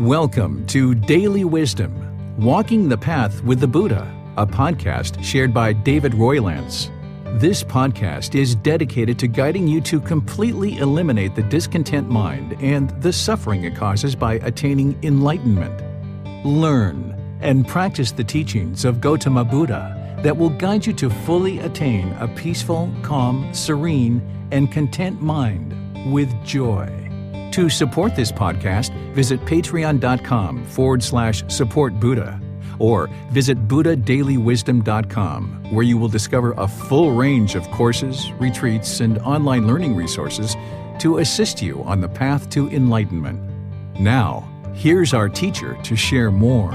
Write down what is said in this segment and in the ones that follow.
Welcome to Daily Wisdom, Walking the Path with the Buddha, a podcast shared by David Roylance. This podcast is dedicated to guiding you to completely eliminate the discontent mind and the suffering it causes by attaining enlightenment. Learn and practice the teachings of Gotama Buddha that will guide you to fully attain a peaceful, calm, serene, and content mind with joy. To support this podcast, visit patreon.com/support Buddha or visit buddhadailywisdom.com, where you will discover a full range of courses, retreats, and online learning resources to assist you on the path to enlightenment. Now, here's our teacher to share more.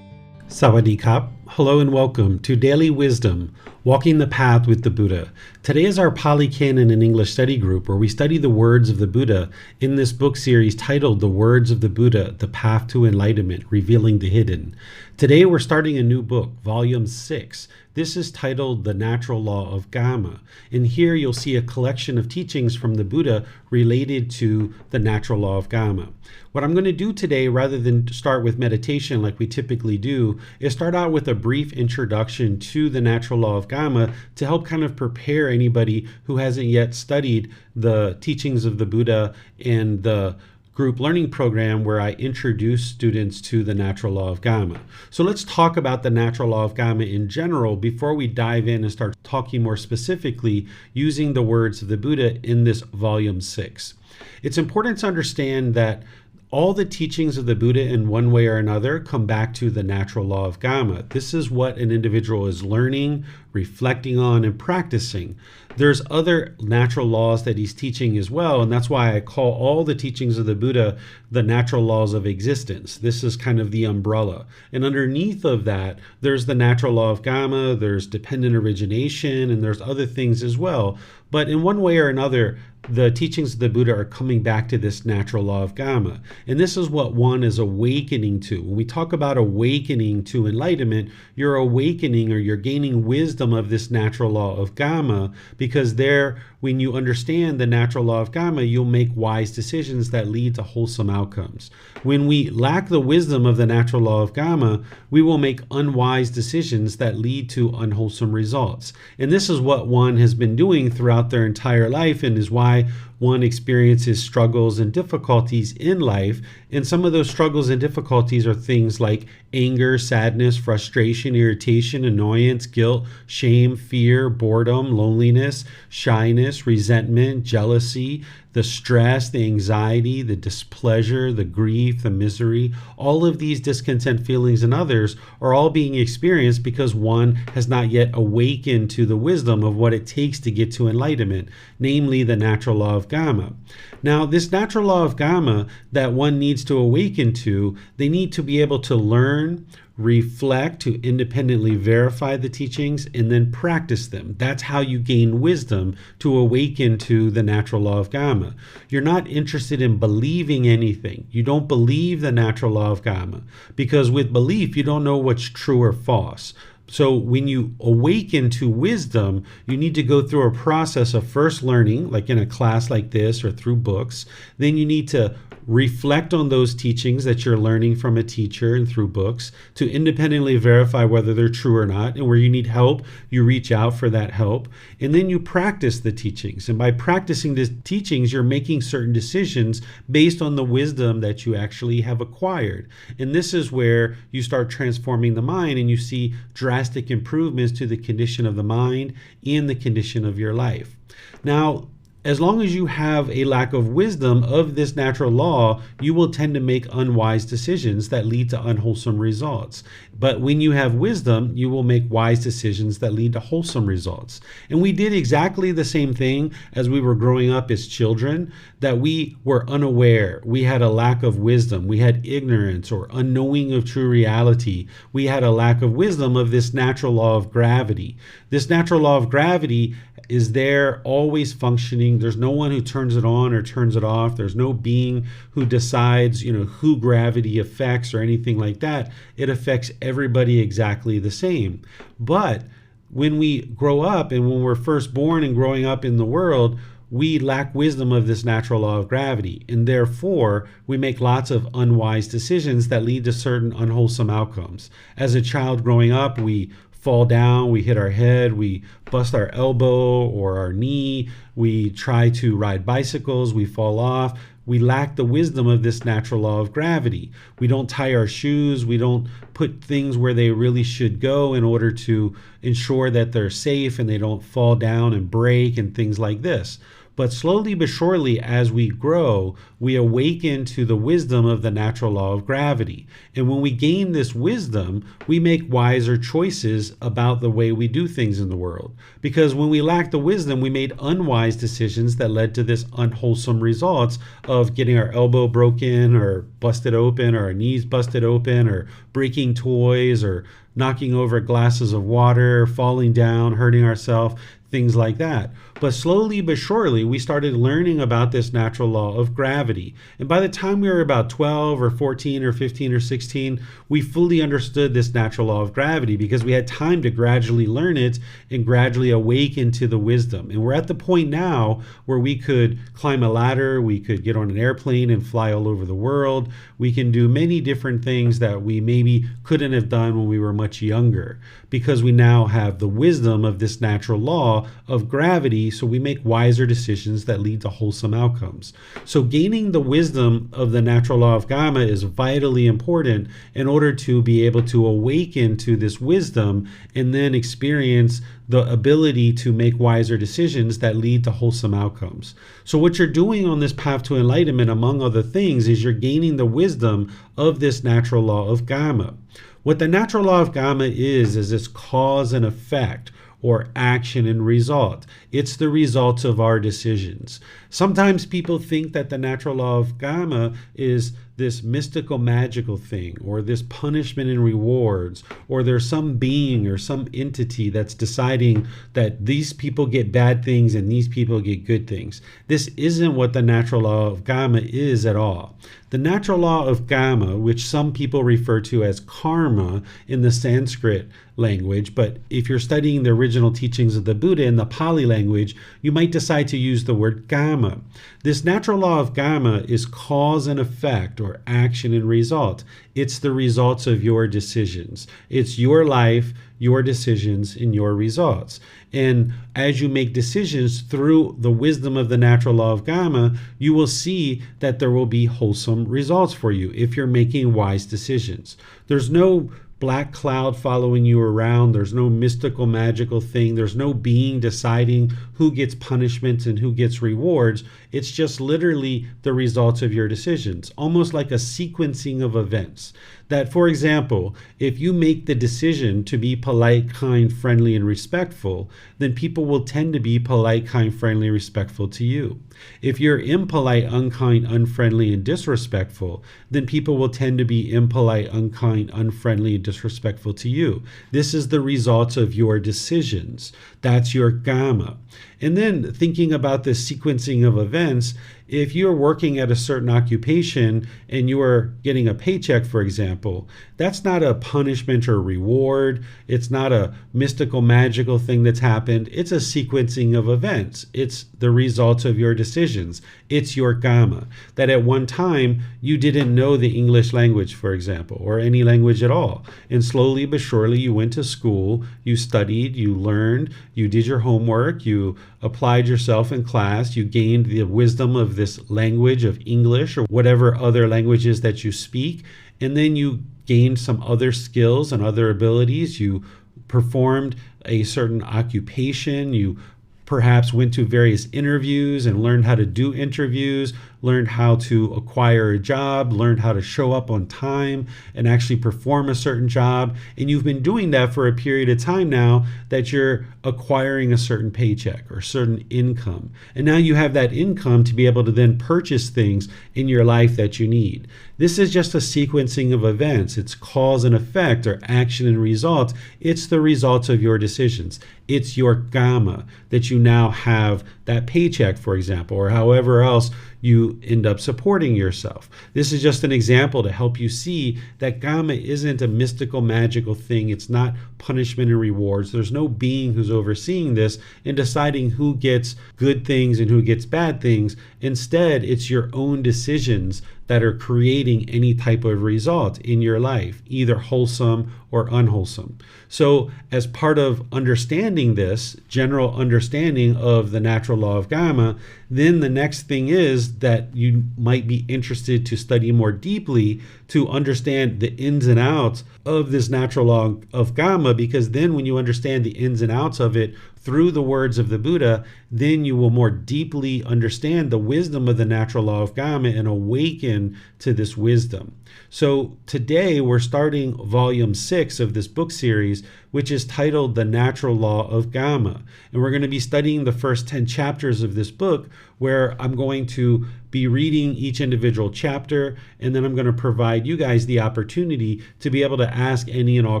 Sawadee Kap. Hello and welcome to Daily Wisdom, Walking the Path with the Buddha. Today is our Pali Canon and English study group where we study the words of the Buddha in this book series titled The Words of the Buddha, The Path to Enlightenment, Revealing the Hidden. Today we're starting a new book, Volume 6. This is titled The Natural Law of Kamma. And here you'll see a collection of teachings from the Buddha related to the natural law of Kamma. What I'm going to do today, rather than start with meditation like we typically do, is start out with a brief introduction to the natural law of Kamma to help kind of prepare anybody who hasn't yet studied the teachings of the Buddha and the group learning program where I introduce students to the natural law of Kamma. So let's talk about the natural law of Kamma in general before we dive in and start talking more specifically using the words of the Buddha in this volume 6. It's important to understand that all the teachings of the Buddha in one way or another come back to the natural law of Kamma. This is what an individual is learning, reflecting on, and practicing. There's other natural laws that he's teaching as well, and that's why I call all the teachings of the Buddha the natural laws of existence. This is kind of the umbrella. And underneath of that, there's the natural law of Kamma, there's dependent origination, and there's other things as well. But in one way or another, the teachings of the Buddha are coming back to this natural law of Kamma. And this is what one is awakening to. When we talk about awakening to enlightenment, you're awakening or you're gaining wisdom of this natural law of Kamma, because there, when you understand the natural law of Kamma, you'll make wise decisions that lead to wholesome outcomes. When we lack the wisdom of the natural law of Kamma, we will make unwise decisions that lead to unwholesome results. And this is what one has been doing throughout their entire life, and is why one experiences struggles and difficulties in life. And some of those struggles and difficulties are things like anger, sadness, frustration, irritation, annoyance, guilt, shame, fear, boredom, loneliness, shyness, resentment, jealousy, the stress, the anxiety, the displeasure, the grief, the misery. All of these discontent feelings and others are all being experienced because one has not yet awakened to the wisdom of what it takes to get to enlightenment, namely the natural law of Kamma. Now, this natural law of Kamma that one needs to awaken to, they need to be able to learn, reflect, to independently verify the teachings, and then practice them. That's how you gain wisdom to awaken to the natural law of Kamma. You're not interested in believing anything. You don't believe the natural law of Kamma, because with belief, you don't know what's true or false. So when you awaken to wisdom, you need to go through a process of first learning, like in a class like this or through books. Then you need to reflect on those teachings that you're learning from a teacher and through books to independently verify whether they're true or not. And where you need help, you reach out for that help. And then you practice the teachings. And by practicing the teachings, you're making certain decisions based on the wisdom that you actually have acquired. And this is where you start transforming the mind and you see drastic improvements to the condition of the mind and the condition of your life. Now, as long as you have a lack of wisdom of this natural law, you will tend to make unwise decisions that lead to unwholesome results. But when you have wisdom, you will make wise decisions that lead to wholesome results. And we did exactly the same thing as we were growing up as children, that we were unaware. We had a lack of wisdom. We had ignorance or unknowing of true reality. We had a lack of wisdom of this natural law of gravity. This natural law of gravity is there, always functioning. There's no one who turns it on or turns it off. There's no being who decides, who gravity affects or anything like that. It affects everybody exactly the same. But when we grow up and when we're first born and growing up in the world, we lack wisdom of this natural law of gravity, and therefore we make lots of unwise decisions that lead to certain unwholesome outcomes. As a child growing up, we fall down, we hit our head, we bust our elbow or our knee, we try to ride bicycles, we fall off. We lack the wisdom of this natural law of gravity. We don't tie our shoes, we don't put things where they really should go in order to ensure that they're safe and they don't fall down and break and things like this. But slowly but surely, as we grow, we awaken to the wisdom of the natural law of gravity. And when we gain this wisdom, we make wiser choices about the way we do things in the world. Because when we lack the wisdom, we made unwise decisions that led to this unwholesome results of getting our elbow broken or busted open, or our knees busted open, or breaking toys, or knocking over glasses of water, falling down, hurting ourselves, things like that. But slowly but surely, we started learning about this natural law of gravity. And by the time we were about 12 or 14 or 15 or 16, we fully understood this natural law of gravity because we had time to gradually learn it and gradually awaken to the wisdom. And we're at the point now where we could climb a ladder, we could get on an airplane and fly all over the world. We can do many different things that we maybe couldn't have done when we were much younger, because we now have the wisdom of this natural law of gravity, so we make wiser decisions that lead to wholesome outcomes. So gaining the wisdom of the natural law of Kamma is vitally important in order to be able to awaken to this wisdom and then experience the ability to make wiser decisions that lead to wholesome outcomes. So what you're doing on this path to enlightenment, among other things, is you're gaining the wisdom of this natural law of Kamma. What the natural law of Kamma is its cause and effect, or action and result. It's the results of our decisions. Sometimes people think that the natural law of Kamma is this mystical, magical thing, or this punishment and rewards, or there's some being or some entity that's deciding that these people get bad things and these people get good things. This isn't what the natural law of Kamma is at all. The natural law of Kamma, which some people refer to as karma in the Sanskrit language, but if you're studying the original teachings of the Buddha in the Pali language, you might decide to use the word Kamma. This natural law of Kamma is cause and effect, or action and result. It's the results of your decisions. It's your life, your decisions, and your results. And as you make decisions through the wisdom of the natural law of Kamma, you will see that there will be wholesome results for you if you're making wise decisions. There's no black cloud following you around. There's no mystical, magical thing. There's no being deciding who gets punishments and who gets rewards. It's just literally the results of your decisions, almost like a sequencing of events. That, for example, if you make the decision to be polite, kind, friendly, and respectful, then people will tend to be polite, kind, friendly, respectful to you. If you're impolite, unkind, unfriendly, and disrespectful, then people will tend to be impolite, unkind, unfriendly, and disrespectful to you. This is the results of your decisions. That's your Kamma. And then thinking about the sequencing of events, if you're working at a certain occupation and you are getting a paycheck, for example, that's not a punishment or reward. It's not a mystical, magical thing that's happened. It's a sequencing of events. It's the results of your decisions. It's your Kamma. That at one time you didn't know the English language, for example, or any language at all. And slowly but surely you went to school, you studied, you learned, you did your homework, you applied yourself in class, you gained the wisdom of this language of English or whatever other languages that you speak, and then you gained some other skills and other abilities. You performed a certain occupation, you perhaps went to various interviews and learned how to do interviews, learned how to acquire a job, learned how to show up on time and actually perform a certain job. And you've been doing that for a period of time now that you're acquiring a certain paycheck or certain income. And now you have that income to be able to then purchase things in your life that you need. This is just a sequencing of events. It's cause and effect, or action and result. It's the results of your decisions. It's your Kamma that you now have that paycheck, for example, or however else you end up supporting yourself. This is just an example to help you see that Kamma isn't a mystical, magical thing. It's not punishment and rewards. There's no being who's overseeing this and deciding who gets good things and who gets bad things. Instead, it's your own decisions that are creating any type of result in your life, either wholesome or unwholesome. So as part of understanding this, general understanding of the natural law of Kamma, then the next thing is that you might be interested to study more deeply to understand the ins and outs of this natural law of Kamma, because then when you understand the ins and outs of it through the words of the Buddha, then you will more deeply understand the wisdom of the natural law of Kamma and awaken to this wisdom. So today we're starting volume 6 of this book series, which is titled The Natural Law of Kamma. And we're going to be studying the first 10 chapters of this book, where I'm going to be reading each individual chapter, and then I'm going to provide you guys the opportunity to be able to ask any and all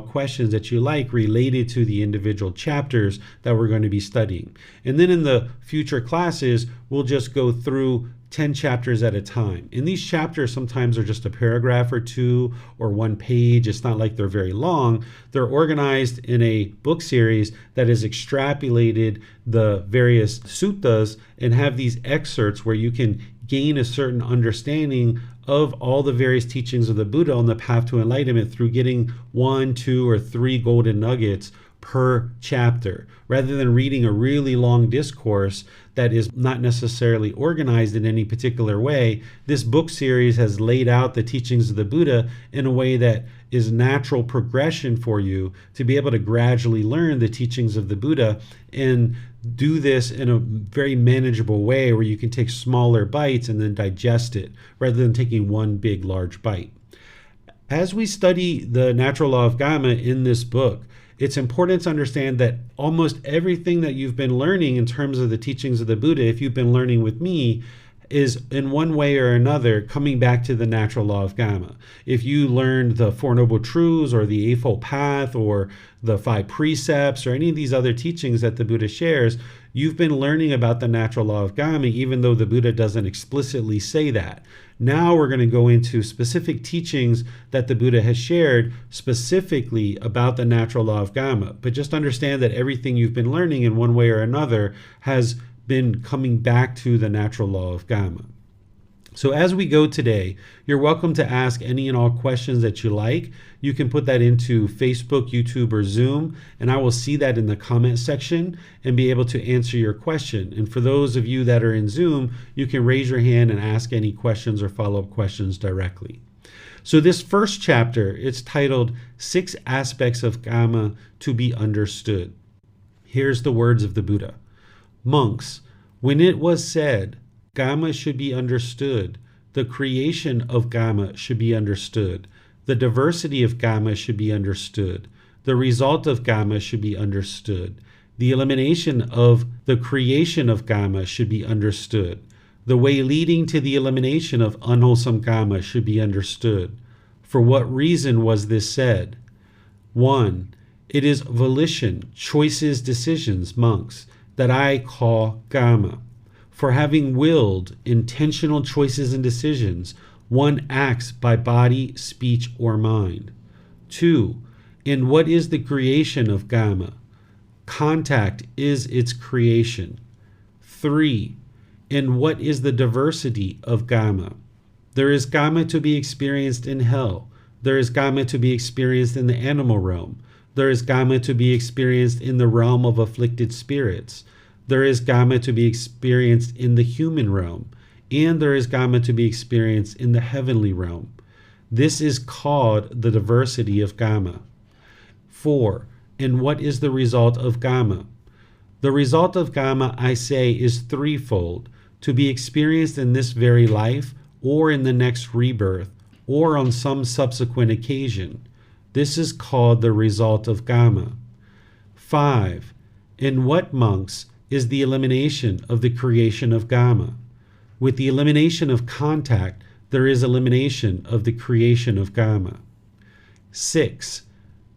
questions that you like related to the individual chapters that we're going to be studying. And then in the future classes, we'll just go through 10 chapters at a time. And these chapters sometimes are just a paragraph or two or one page. It's not like they're very long. They're organized in a book series that has extrapolated the various suttas and have these excerpts where you can gain a certain understanding of all the various teachings of the Buddha on the path to enlightenment through getting 1, 2, or 3 golden nuggets per chapter, rather than reading a really long discourse that is not necessarily organized in any particular way. This book series has laid out the teachings of the Buddha in a way that is natural progression for you to be able to gradually learn the teachings of the Buddha and do this in a very manageable way where you can take smaller bites and then digest it rather than taking one big large bite. As we study the natural law of Kamma in this book, it's important to understand that almost everything that you've been learning in terms of the teachings of the Buddha, if you've been learning with me, is in one way or another coming back to the natural law of Kamma. If you learned the Four Noble Truths or the Eightfold Path or the 5 Precepts or any of these other teachings that the Buddha shares, you've been learning about the natural law of Kamma, even though the Buddha doesn't explicitly say that. Now we're going to go into specific teachings that the Buddha has shared specifically about the natural law of Kamma. But just understand that everything you've been learning in one way or another has been coming back to the natural law of Kamma. So as we go today, you're welcome to ask any and all questions that you like. You can put that into Facebook, YouTube, or Zoom, and I will see that in the comment section and be able to answer your question. And for those of you that are in Zoom, you can raise your hand and ask any questions or follow-up questions directly. So this first chapter, it's titled 6 Aspects of Kamma to be Understood. Here's the words of the Buddha. Monks, when it was said, Kamma should be understood, the creation of Kamma should be understood, the diversity of Kamma should be understood, the result of Kamma should be understood, the elimination of the creation of Kamma should be understood, the way leading to the elimination of unwholesome Kamma should be understood. For what reason was this said? 1. It is volition, choices, decisions, monks, that I call Kamma. For having willed intentional choices and decisions, one acts by body, speech, or mind. 2. In what is the creation of Kamma? Contact is its creation. 3. In what is the diversity of Kamma? There is Kamma to be experienced in hell. There is Kamma to be experienced in the animal realm. There is Kamma to be experienced in the realm of afflicted spirits. There is Kamma to be experienced in the human realm, and there is Kamma to be experienced in the heavenly realm. This is called the diversity of Kamma. 4. And what is the result of Kamma? The result of Kamma, I say, is threefold, to be experienced in this very life, or in the next rebirth, or on some subsequent occasion. This is called the result of Kamma. 5. In what, monks, is the elimination of the creation of Kamma? With the elimination of contact, there is elimination of the creation of Kamma. 6.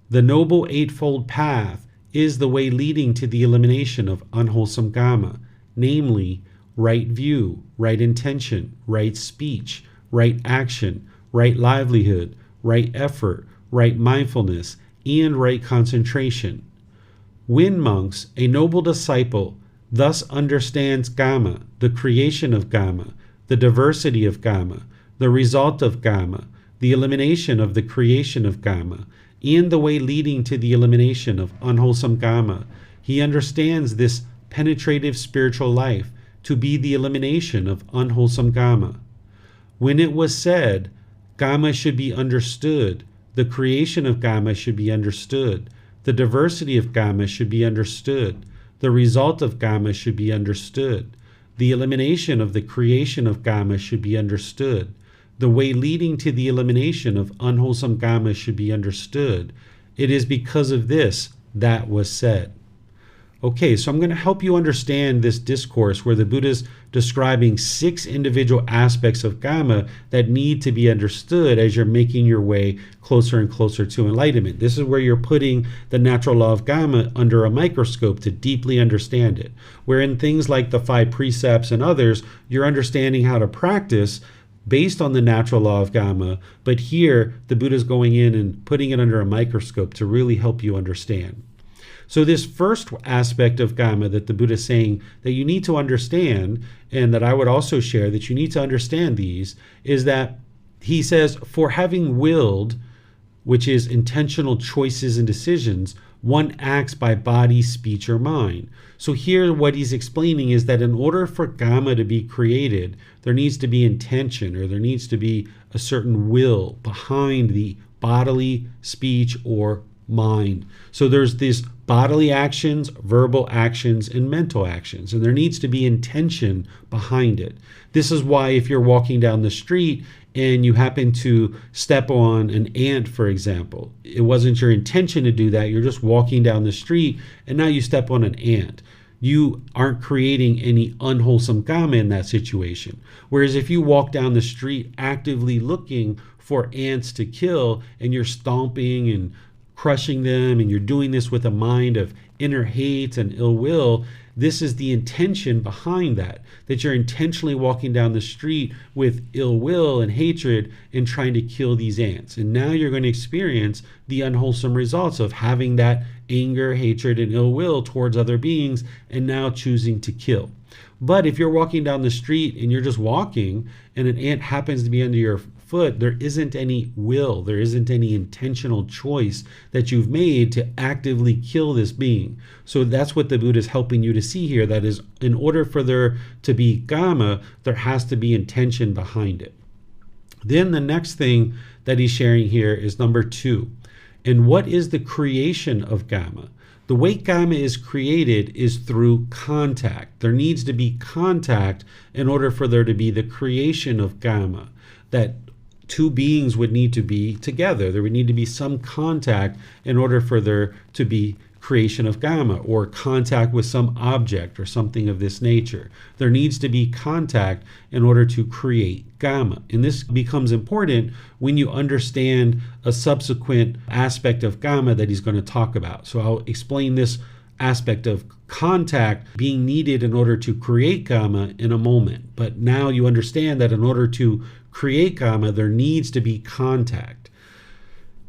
The Noble Eightfold Path is the way leading to the elimination of unwholesome Kamma, namely right view, right intention, right speech, right action, right livelihood, right effort, right mindfulness, and right concentration. When monks, a noble disciple, thus understands Kamma, the creation of Kamma, the diversity of Kamma, the result of Kamma, the elimination of the creation of Kamma, and the way leading to the elimination of unwholesome Kamma, he understands this penetrative spiritual life to be the elimination of unwholesome Kamma. When it was said, Kamma should be understood, the creation of Kamma should be understood, the diversity of Kamma should be understood, the result of Kamma should be understood, the elimination of the creation of Kamma should be understood, the way leading to the elimination of unwholesome Kamma should be understood. It is because of this that was said. Okay, so I'm going to help you understand this discourse where the Buddha is describing 6 individual aspects of Kamma that need to be understood as you're making your way closer and closer to enlightenment. This is where you're putting the natural law of Kamma under a microscope to deeply understand it. Where in things like the 5 precepts and others, you're understanding how to practice based on the natural law of Kamma, but here the Buddha is going in and putting it under a microscope to really help you understand. So this first aspect of Kamma that the Buddha is saying that you need to understand, and that I would also share that you need to understand these, is that he says, for having willed, which is intentional choices and decisions, one acts by body, speech, or mind. So here what he's explaining is that in order for Kamma to be created, there needs to be intention, or there needs to be a certain will behind the bodily, speech, or mind. So there's these bodily actions, verbal actions, and mental actions, and there needs to be intention behind it. This is why if you're walking down the street and you happen to step on an ant, for example, it wasn't your intention to do that. You're just walking down the street and now you step on an ant. You aren't creating any unwholesome Kamma in that situation. Whereas if you walk down the street actively looking for ants to kill and you're stomping and crushing them, and you're doing this with a mind of inner hate and ill will, this is the intention behind that you're intentionally walking down the street with ill will and hatred and trying to kill these ants. And now you're going to experience the unwholesome results of having that anger, hatred, and ill will towards other beings and now choosing to kill. But if you're walking down the street and you're just walking and an ant happens to be under your foot, there isn't any will, there isn't any intentional choice that you've made to actively kill this being. So that's what the Buddha is helping you to see here. That is, in order for there to be Kamma, there has to be intention behind it. Then the next thing that he's sharing here is number 2. And what is the creation of Kamma? The way Kamma is created is through contact. There needs to be contact in order for there to be the creation of Kamma. That 2 beings would need to be together. There would need to be some contact in order for there to be creation of Kamma, or contact with some object or something of this nature. There needs to be contact in order to create Kamma. And this becomes important when you understand a subsequent aspect of Kamma that he's going to talk about. So I'll explain this aspect of contact being needed in order to create Kamma in a moment. But now you understand that in order to create Kamma, there needs to be contact.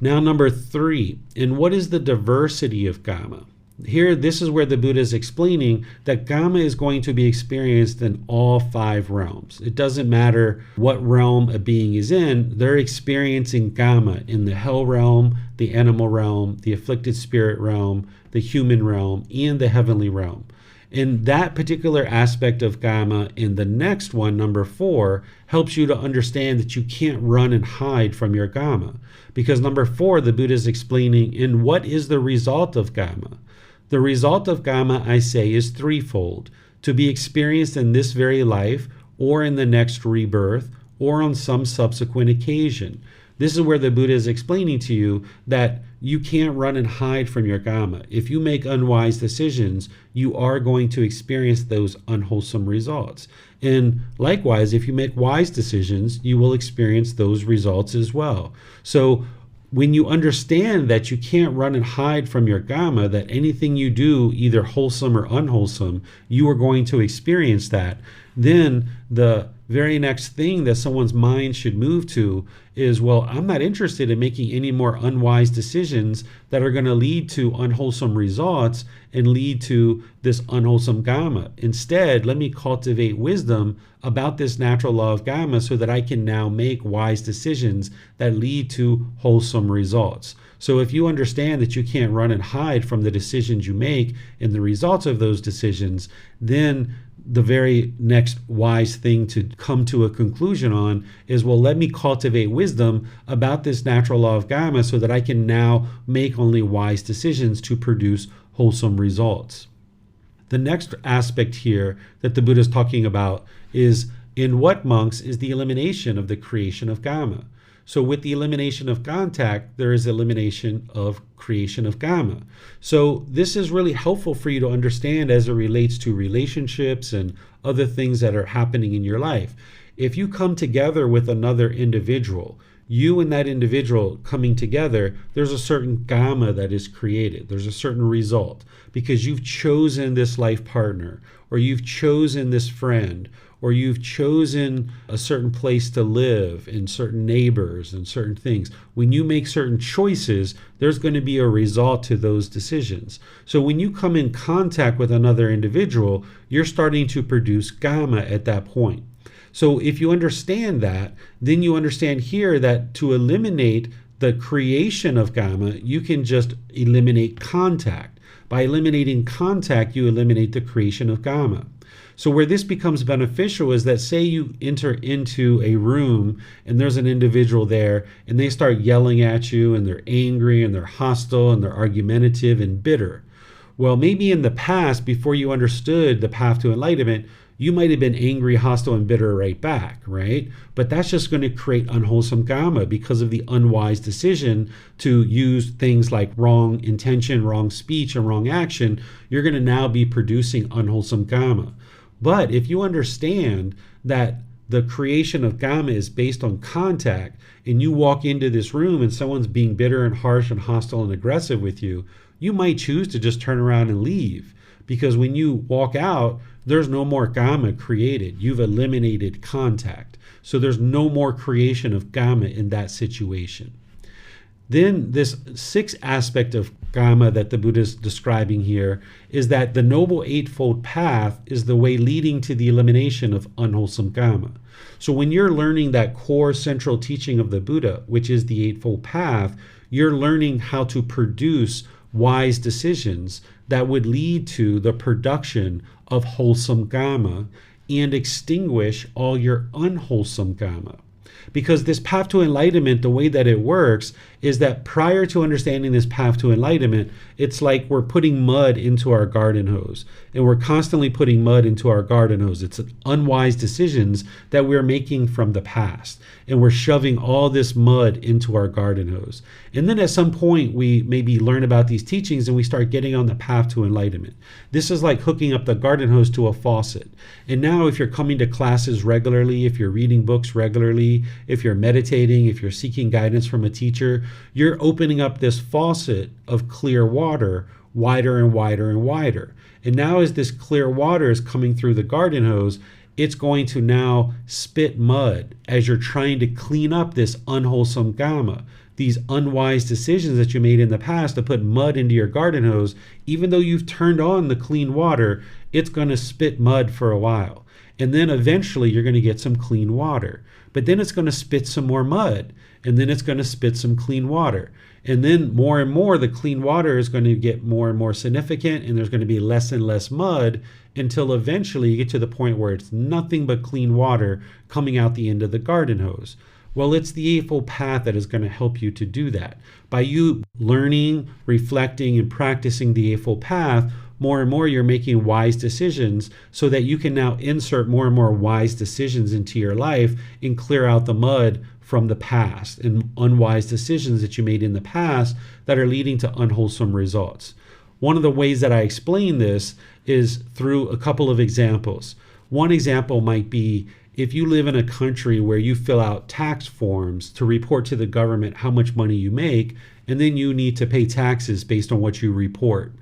Now, number 3, and what is the diversity of Kamma? Here, this is where the Buddha is explaining that Kamma is going to be experienced in all 5 realms. It doesn't matter what realm a being is in, they're experiencing Kamma in the hell realm, the animal realm, the afflicted spirit realm, the human realm, and the heavenly realm. And that particular aspect of Kamma in the next one, number 4, helps you to understand that you can't run and hide from your Kamma. Because number 4, the Buddha is explaining, and what is the result of Kamma? The result of Kamma, I say, is threefold: to be experienced in this very life, or in the next rebirth, or on some subsequent occasion. This is where the Buddha is explaining to you that you can't run and hide from your Kamma. If you make unwise decisions, you are going to experience those unwholesome results. And likewise, if you make wise decisions, you will experience those results as well. So when you understand that you can't run and hide from your Kamma, that anything you do, either wholesome or unwholesome, you are going to experience that, then the very next thing that someone's mind should move to is, well, I'm not interested in making any more unwise decisions that are going to lead to unwholesome results and lead to this unwholesome Kamma. Instead, let me cultivate wisdom about this natural law of Kamma so that I can now make wise decisions that lead to wholesome results. So if you understand that you can't run and hide from the decisions you make and the results of those decisions, then the very next wise thing to come to a conclusion on is, well, let me cultivate wisdom about this natural law of Kamma so that I can now make only wise decisions to produce wholesome results. The next aspect here that the Buddha is talking about is, in what monks is the elimination of the creation of Kamma? So with the elimination of contact, there is elimination of creation of Kamma. So this is really helpful for you to understand as it relates to relationships and other things that are happening in your life. If you come together with another individual, you and that individual coming together, there's a certain Kamma that is created. There's a certain result because you've chosen this life partner, or you've chosen this friend, or you've chosen a certain place to live and certain neighbors and certain things. When you make certain choices, there's going to be a result to those decisions. So when you come in contact with another individual, you're starting to produce Kamma at that point. So if you understand that, then you understand here that to eliminate the creation of Kamma, you can just eliminate contact. By eliminating contact, you eliminate the creation of Kamma. So where this becomes beneficial is that, say you enter into a room and there's an individual there and they start yelling at you and they're angry and they're hostile and they're argumentative and bitter. Well, maybe in the past, before you understood the path to enlightenment, you might have been angry, hostile, and bitter right back, right? But that's just going to create unwholesome Kamma because of the unwise decision to use things like wrong intention, wrong speech, and wrong action. You're going to now be producing unwholesome Kamma. But if you understand that the creation of Kamma is based on contact, and you walk into this room and someone's being bitter and harsh and hostile and aggressive with you, you might choose to just turn around and leave. Because when you walk out, there's no more Kamma created. You've eliminated contact. So there's no more creation of Kamma in that situation. Then this sixth aspect of Kamma that the Buddha is describing here is that the Noble Eightfold Path is the way leading to the elimination of unwholesome Kamma. So when you're learning that core central teaching of the Buddha, which is the Eightfold Path, you're learning how to produce wise decisions that would lead to the production of wholesome Kamma and extinguish all your unwholesome Kamma. Because this path to enlightenment, the way that it works is that prior to understanding this path to enlightenment, it's like we're putting mud into our garden hose, and we're constantly putting mud into our garden hose. It's unwise decisions that we're making from the past, and we're shoving all this mud into our garden hose. And then at some point, we maybe learn about these teachings and we start getting on the path to enlightenment. This is like hooking up the garden hose to a faucet. And now if you're coming to classes regularly, if you're reading books regularly, if you're meditating, if you're seeking guidance from a teacher, you're opening up this faucet of clear water wider and wider and wider. And now as this clear water is coming through the garden hose, it's going to now spit mud as you're trying to clean up this unwholesome Kamma. These unwise decisions that you made in the past to put mud into your garden hose, even though you've turned on the clean water, it's going to spit mud for a while. And then eventually you're going to get some clean water. But then it's going to spit some more mud. And then it's going to spit some clean water. And then more and more, the clean water is going to get more and more significant, and there's going to be less and less mud until eventually you get to the point where it's nothing but clean water coming out the end of the garden hose. Well, it's the Eightfold Path that is going to help you to do that. By you learning, reflecting, and practicing the Eightfold Path, more and more you're making wise decisions so that you can now insert more and more wise decisions into your life and clear out the mud from the past and unwise decisions that you made in the past that are leading to unwholesome results. One of the ways that I explain this is through a couple of examples. One example might be if you live in a country where you fill out tax forms to report to the government how much money you make, and then you need to pay taxes based on what you report.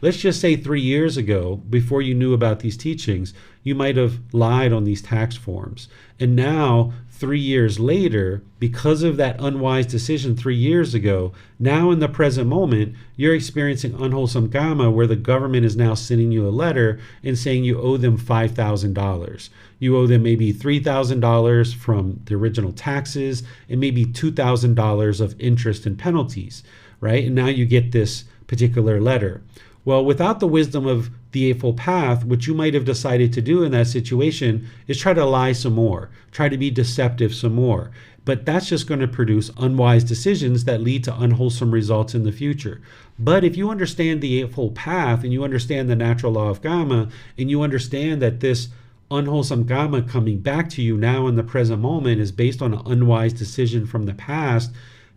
Let's just say 3 years ago, before you knew about these teachings, you might have lied on these tax forms. And now, 3 years later, because of that unwise decision 3 years ago, now in the present moment, you're experiencing unwholesome Kamma where the government is now sending you a letter and saying you owe them $5,000. You owe them maybe $3,000 from the original taxes and maybe $2,000 of interest and penalties, right? And now you get this particular letter. Well, without the wisdom of the Eightfold Path, what you might have decided to do in that situation is try to lie some more, try to be deceptive some more. But that's just going to produce unwise decisions that lead to unwholesome results in the future. But if you understand the Eightfold Path and you understand the natural law of Kamma, and you understand that this unwholesome Kamma coming back to you now in the present moment is based on an unwise decision from the past,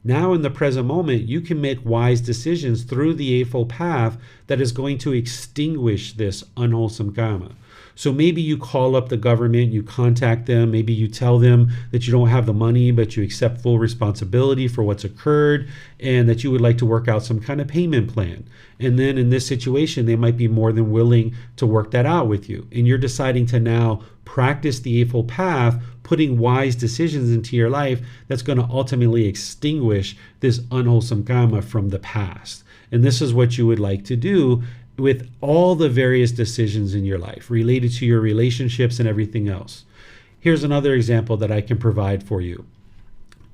now in the present moment, you can make wise decisions through the Eightfold Path that is going to extinguish this unwholesome Kamma. So maybe you call up the government, you contact them, maybe you tell them that you don't have the money, but you accept full responsibility for what's occurred and that you would like to work out some kind of payment plan. And then in this situation, they might be more than willing to work that out with you. And you're deciding to now practice the Eightfold Path, putting wise decisions into your life that's going to ultimately extinguish this unwholesome Kamma from the past. And this is what you would like to do with all the various decisions in your life related to your relationships and everything else. Here's another example that I can provide for you.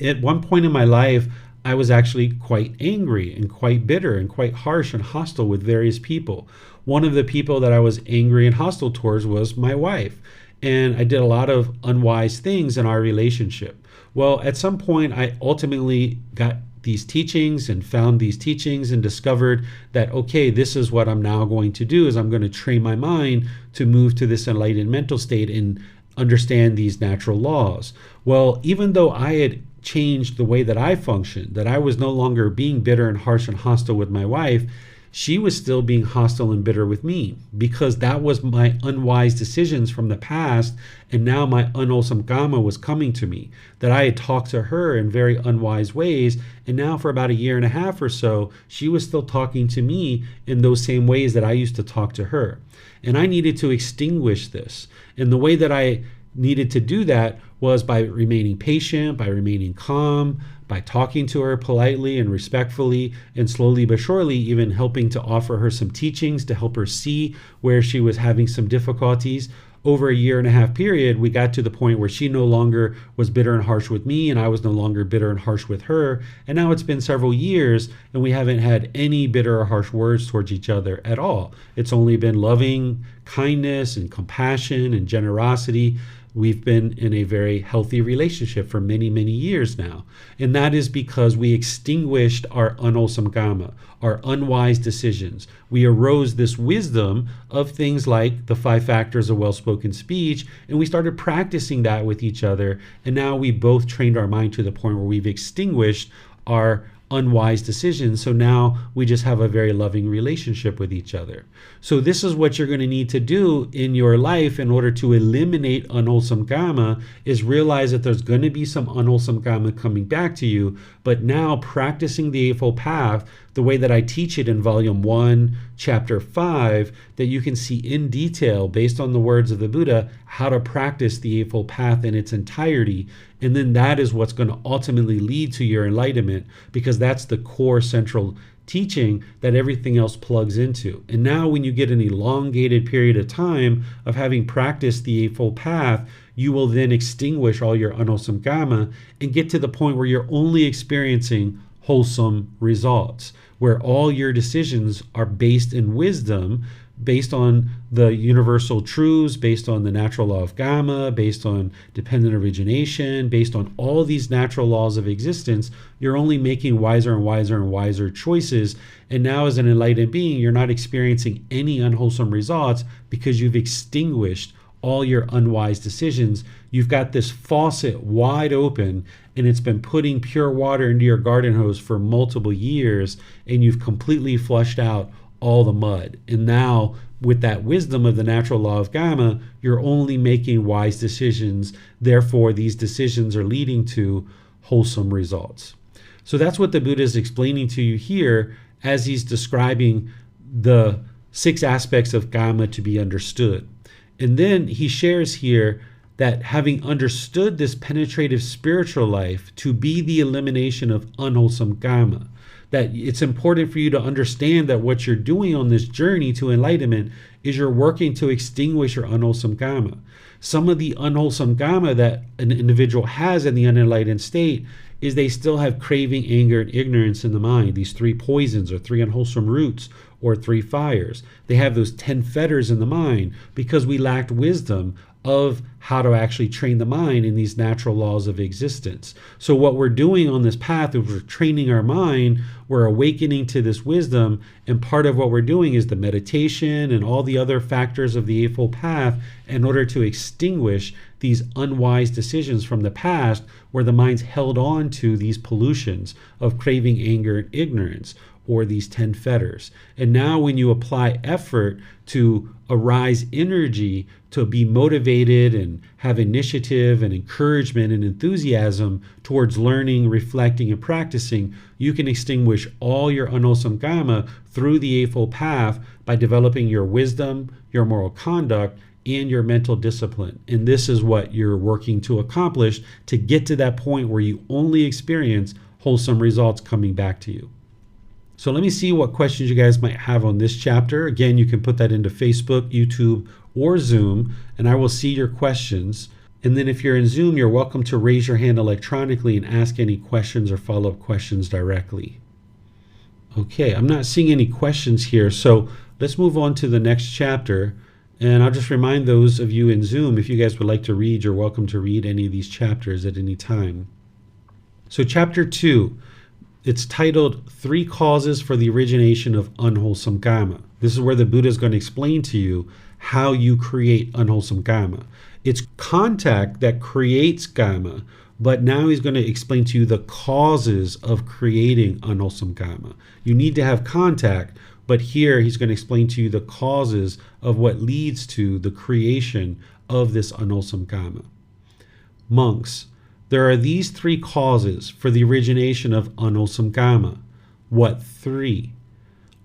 At one point in my life, I was actually quite angry and quite bitter and quite harsh and hostile with various people. One of the people that I was angry and hostile towards was my wife. And I did a lot of unwise things in our relationship. Well, at some point, I ultimately got these teachings and found these teachings and discovered that, okay, this is what I'm now going to do, is I'm going to train my mind to move to this enlightened mental state and understand these natural laws. Well, even though I had changed the way that I functioned, that I was no longer being bitter and harsh and hostile with my wife, she was still being hostile and bitter with me because that was my unwise decisions from the past. And now my unwholesome Kamma was coming to me, that I had talked to her in very unwise ways. And now for about 1.5 years or so, she was still talking to me in those same ways that I used to talk to her. And I needed to extinguish this. And the way that I needed to do that was by remaining patient, by remaining calm, by talking to her politely and respectfully, and slowly but surely even helping to offer her some teachings to help her see where she was having some difficulties. Over a 1.5 year period, we got to the point where she no longer was bitter and harsh with me, and I was no longer bitter and harsh with her. And now it's been several years, and we haven't had any bitter or harsh words towards each other at all. It's only been loving kindness and compassion and generosity. We've been in a very healthy relationship for many, many years now. And that is because we extinguished our unwholesome Kamma, our unwise decisions. We arose this wisdom of things like the 5 factors of well-spoken speech, and we started practicing that with each other. And now we both trained our mind to the point where we've extinguished our unwise decisions. So now we just have a very loving relationship with each other. So this is what you're going to need to do in your life in order to eliminate unwholesome Kamma, is realize that there's going to be some unwholesome Kamma coming back to you, but now practicing the Eightfold Path the way that I teach it in Volume 1, Chapter 5, that you can see in detail based on the words of the Buddha, how to practice the Eightfold Path in its entirety. And then that is what's going to ultimately lead to your enlightenment, because that's the core central teaching that everything else plugs into. And now when you get an elongated period of time of having practiced the Eightfold Path, you will then extinguish all your unwholesome Kamma and get to the point where you're only experiencing wholesome results, where all your decisions are based in wisdom, based on the universal truths, based on the natural law of Kamma, based on dependent origination, based on all these natural laws of existence. You're only making wiser and wiser and wiser choices. And now as an enlightened being, you're not experiencing any unwholesome results because you've extinguished all your unwise decisions. You've got this faucet wide open, and it's been putting pure water into your garden hose for multiple years, and you've completely flushed out all the mud. And now, with that wisdom of the natural law of Kamma, you're only making wise decisions. Therefore, these decisions are leading to wholesome results. So that's what the Buddha is explaining to you here as he's describing the 6 aspects of Kamma to be understood. And then he shares here that having understood this penetrative spiritual life to be the elimination of unwholesome Kamma, that it's important for you to understand that what you're doing on this journey to enlightenment is you're working to extinguish your unwholesome Kamma. Some of the unwholesome Kamma that an individual has in the unenlightened state is they still have craving, anger, and ignorance in the mind, these 3 poisons or 3 unwholesome roots or 3 fires. They have those 10 fetters in the mind because we lacked wisdom of how to actually train the mind in these natural laws of existence. So what we're doing on this path is we're training our mind, we're awakening to this wisdom, and part of what we're doing is the meditation and all the other factors of the Eightfold Path in order to extinguish these unwise decisions from the past where the mind's held on to these pollutions of craving, anger, and ignorance, or these 10 fetters. And now when you apply effort to arise energy to be motivated and have initiative and encouragement and enthusiasm towards learning, reflecting, and practicing, you can extinguish all your unwholesome Kamma through the Eightfold Path by developing your wisdom, your moral conduct, and your mental discipline. And this is what you're working to accomplish to get to that point where you only experience wholesome results coming back to you. So let me see what questions you guys might have on this chapter. Again, you can put that into Facebook, YouTube, or Zoom, and I will see your questions. And then if you're in Zoom, you're welcome to raise your hand electronically and ask any questions or follow-up questions directly. Okay, I'm not seeing any questions here, so let's move on to the next chapter. And I'll just remind those of you in Zoom, if you guys would like to read, you're welcome to read any of these chapters at any time. So chapter 2. It's titled 3 Causes for the Origination of Unwholesome Kamma. This is where the Buddha is going to explain to you how you create unwholesome Kamma. It's contact that creates Kamma, but now he's going to explain to you the causes of creating unwholesome Kamma. You need to have contact, but here he's going to explain to you the causes of what leads to the creation of this unwholesome Kamma. Monks, there are these 3 causes for the origination of unwholesome Kamma. What 3?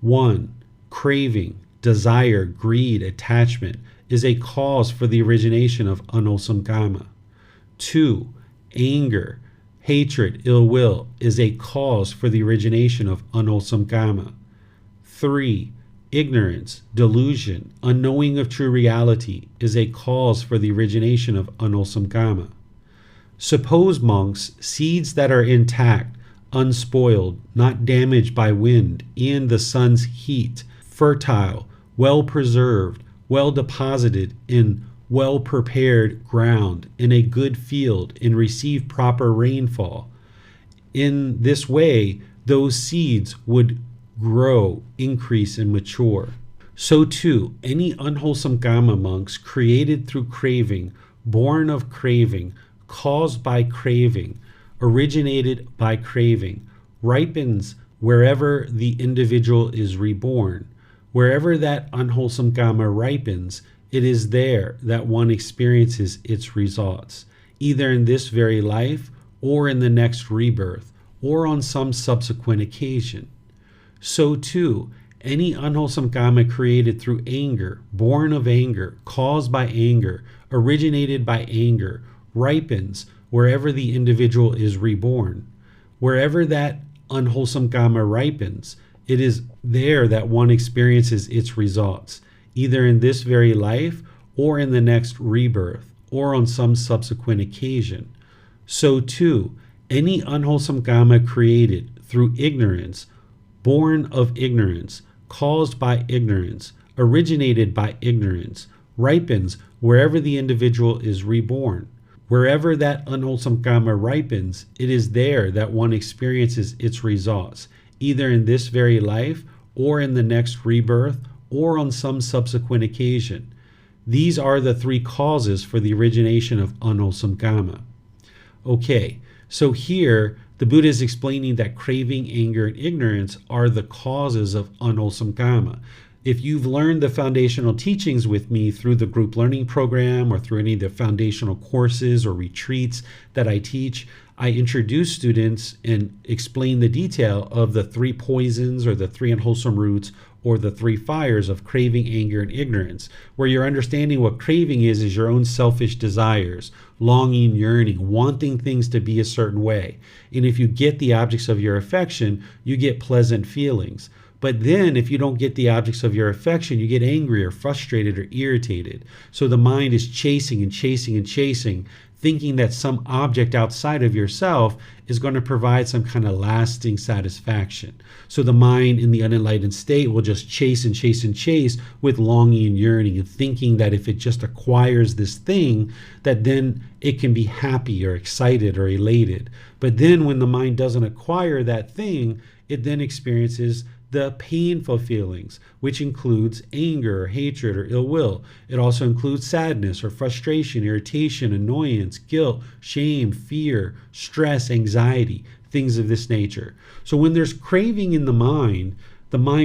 1. Craving, desire, greed, attachment is a cause for the origination of unwholesome Kamma. 2. Anger, hatred, ill will is a cause for the origination of unwholesome Kamma. 3. Ignorance, delusion, unknowing of true reality is a cause for the origination of unwholesome Kamma. Suppose, monks, seeds that are intact, unspoiled, not damaged by wind and the sun's heat, fertile, well preserved, well deposited in well prepared ground, in a good field, and receive proper rainfall. In this way, those seeds would grow, increase, and mature. So too, any unwholesome Kamma, monks, created through craving, born of craving, caused by craving, originated by craving, ripens wherever the individual is reborn. Wherever that unwholesome Kamma ripens, it is there that one experiences its results, either in this very life or in the next rebirth, or on some subsequent occasion. So too, any unwholesome Kamma created through anger, born of anger, caused by anger, originated by anger, ripens wherever the individual is reborn. Wherever that unwholesome Kamma ripens, it is there that one experiences its results, either in this very life or in the next rebirth, or on some subsequent occasion. So too, any unwholesome Kamma created through ignorance, born of ignorance, caused by ignorance, originated by ignorance, ripens wherever the individual is reborn. Wherever that unwholesome Kamma ripens, it is there that one experiences its results, either in this very life or in the next rebirth or on some subsequent occasion. These are the 3 causes for the origination of unwholesome Kamma. Okay, so here the Buddha is explaining that craving, anger, and ignorance are the causes of unwholesome Kamma. If you've learned the foundational teachings with me through the group learning program or through any of the foundational courses or retreats that I teach, I introduce students and explain the detail of the 3 poisons or the 3 unwholesome roots or the 3 fires of craving, anger, and ignorance, where you're understanding what craving is your own selfish desires, longing, yearning, wanting things to be a certain way. And if you get the objects of your affection, you get pleasant feelings. But then if you don't get the objects of your affection, you get angry or frustrated or irritated. So the mind is chasing and chasing and chasing, thinking that some object outside of yourself is going to provide some kind of lasting satisfaction. So the mind in the unenlightened state will just chase and chase and chase with longing and yearning and thinking that if it just acquires this thing, that then it can be happy or excited or elated. But then when the mind doesn't acquire that thing, it then experiences the painful feelings, which includes anger, or hatred, or ill will. It also includes sadness or frustration, irritation, annoyance, guilt, shame, fear, stress, anxiety, things of this nature. So when there's craving in the mind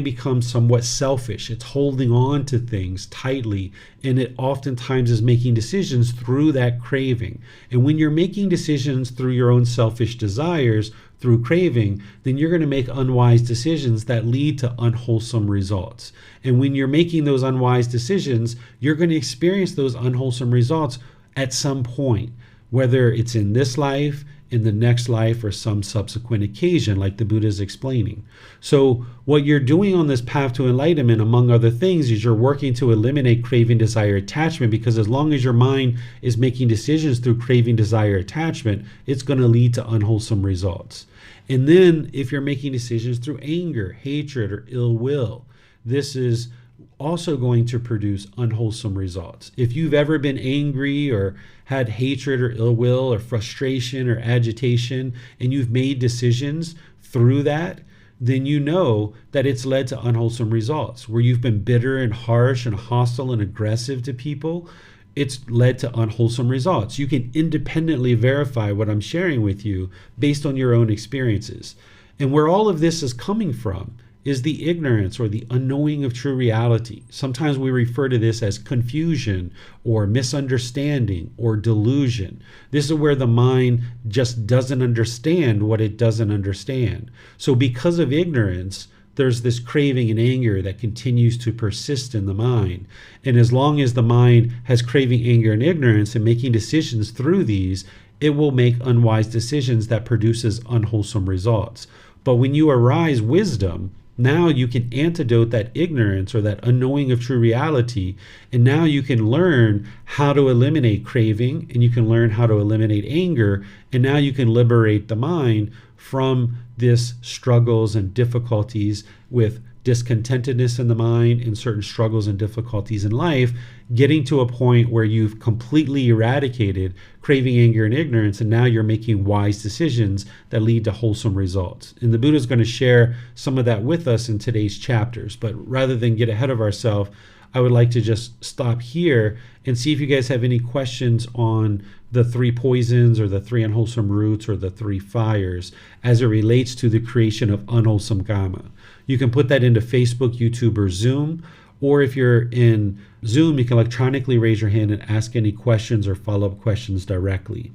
becomes somewhat selfish. It's holding on to things tightly, and it oftentimes is making decisions through that craving. And when you're making decisions through your own selfish desires, through craving, then you're going to make unwise decisions that lead to unwholesome results. And when you're making those unwise decisions, you're going to experience those unwholesome results at some point, whether it's in this life, in the next life, or some subsequent occasion, like the Buddha is explaining. So what you're doing on this path to enlightenment, among other things, is you're working to eliminate craving, desire, attachment, because as long as your mind is making decisions through craving, desire, attachment, it's going to lead to unwholesome results. And then if you're making decisions through anger, hatred, or ill will, this is also going to produce unwholesome results. If you've ever been angry or had hatred or ill will or frustration or agitation, and you've made decisions through that, then you know that it's led to unwholesome results. Where you've been bitter and harsh and hostile and aggressive to people, it's led to unwholesome results. You can independently verify what I'm sharing with you based on your own experiences. And where all of this is coming from is the ignorance or the unknowing of true reality. Sometimes we refer to this as confusion or misunderstanding or delusion. This is where the mind just doesn't understand what it doesn't understand. So because of ignorance, there's this craving and anger that continues to persist in the mind. And as long as the mind has craving, anger, and ignorance and making decisions through these, it will make unwise decisions that produces unwholesome results. But when you arise wisdom, now you can antidote that ignorance or that unknowing of true reality, and now you can learn how to eliminate craving, and you can learn how to eliminate anger, and now you can liberate the mind from this struggles and difficulties with discontentedness in the mind and certain struggles and difficulties in life, getting to a point where you've completely eradicated craving, anger, and ignorance, and now you're making wise decisions that lead to wholesome results. And the Buddha is going to share some of that with us in today's chapters. But rather than get ahead of ourselves, I would like to just stop here and see if you guys have any questions on the 3 poisons or the 3 unwholesome roots or the 3 fires as it relates to the creation of unwholesome Kamma. You can put that into Facebook, YouTube, or Zoom. Or if you're in Zoom, you can electronically raise your hand and ask any questions or follow-up questions directly.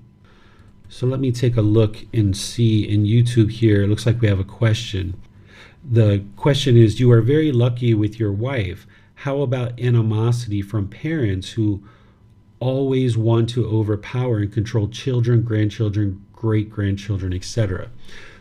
So let me take a look and see in YouTube here. It looks like we have a question. The question is, you are very lucky with your wife. How about animosity from parents who always want to overpower and control children, grandchildren, great-grandchildren, etc.?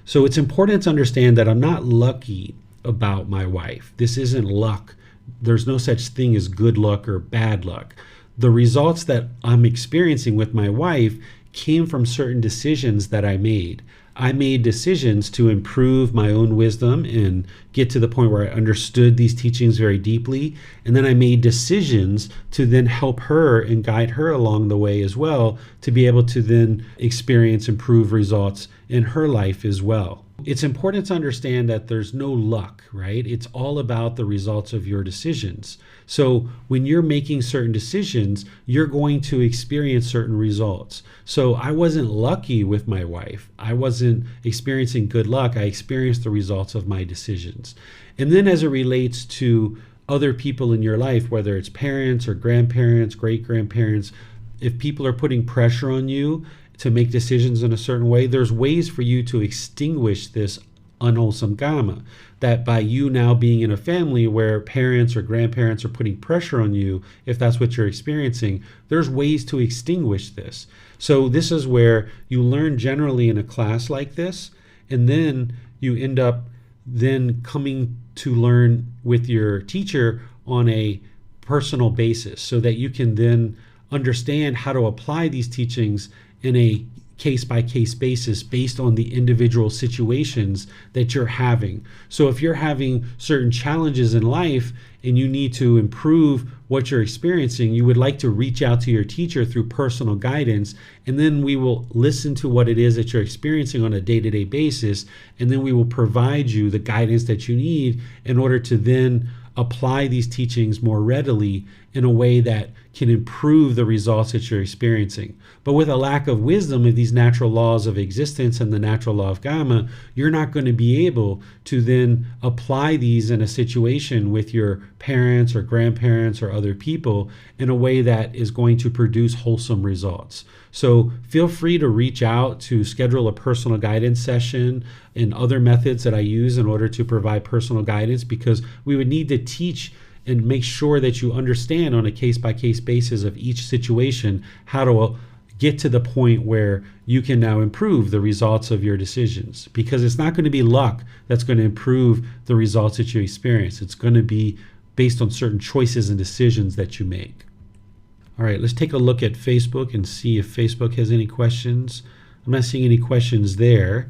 So it's important to understand that I'm not lucky about my wife. This isn't luck. There's no such thing as good luck or bad luck. The results that I'm experiencing with my wife came from certain decisions that I made. I made decisions to improve my own wisdom and get to the point where I understood these teachings very deeply. And then I made decisions to then help her and guide her along the way as well, to be able to then experience improved results in her life as well. It's important to understand that there's no luck, right? It's all about the results of your decisions. So when you're making certain decisions, you're going to experience certain results. So I wasn't lucky with my wife. I wasn't experiencing good luck. I experienced the results of my decisions. And then as it relates to other people in your life, whether it's parents or grandparents, great-grandparents, if people are putting pressure on you to make decisions in a certain way, there's ways for you to extinguish this unwholesome Kamma. That by you now being in a family where parents or grandparents are putting pressure on you, if that's what you're experiencing, there's ways to extinguish this. So this is where you learn generally in a class like this, and then you end up then coming to learn with your teacher on a personal basis, so that you can then understand how to apply these teachings in a case-by-case basis based on the individual situations that you're having. So if you're having certain challenges in life and you need to improve what you're experiencing, you would like to reach out to your teacher through personal guidance, and then we will listen to what it is that you're experiencing on a day-to-day basis, and then we will provide you the guidance that you need in order to then apply these teachings more readily in a way that can improve the results that you're experiencing. But with a lack of wisdom of these natural laws of existence and the natural law of Kamma, you're not going to be able to then apply these in a situation with your parents or grandparents or other people in a way that is going to produce wholesome results. So feel free to reach out to schedule a personal guidance session and other methods that I use in order to provide personal guidance, because we would need to teach and make sure that you understand on a case-by-case basis of each situation how to get to the point where you can now improve the results of your decisions. Because it's not going to be luck that's going to improve the results that you experience. It's going to be based on certain choices and decisions that you make. All right, let's take a look at Facebook and see if Facebook has any questions. I'm not seeing any questions there.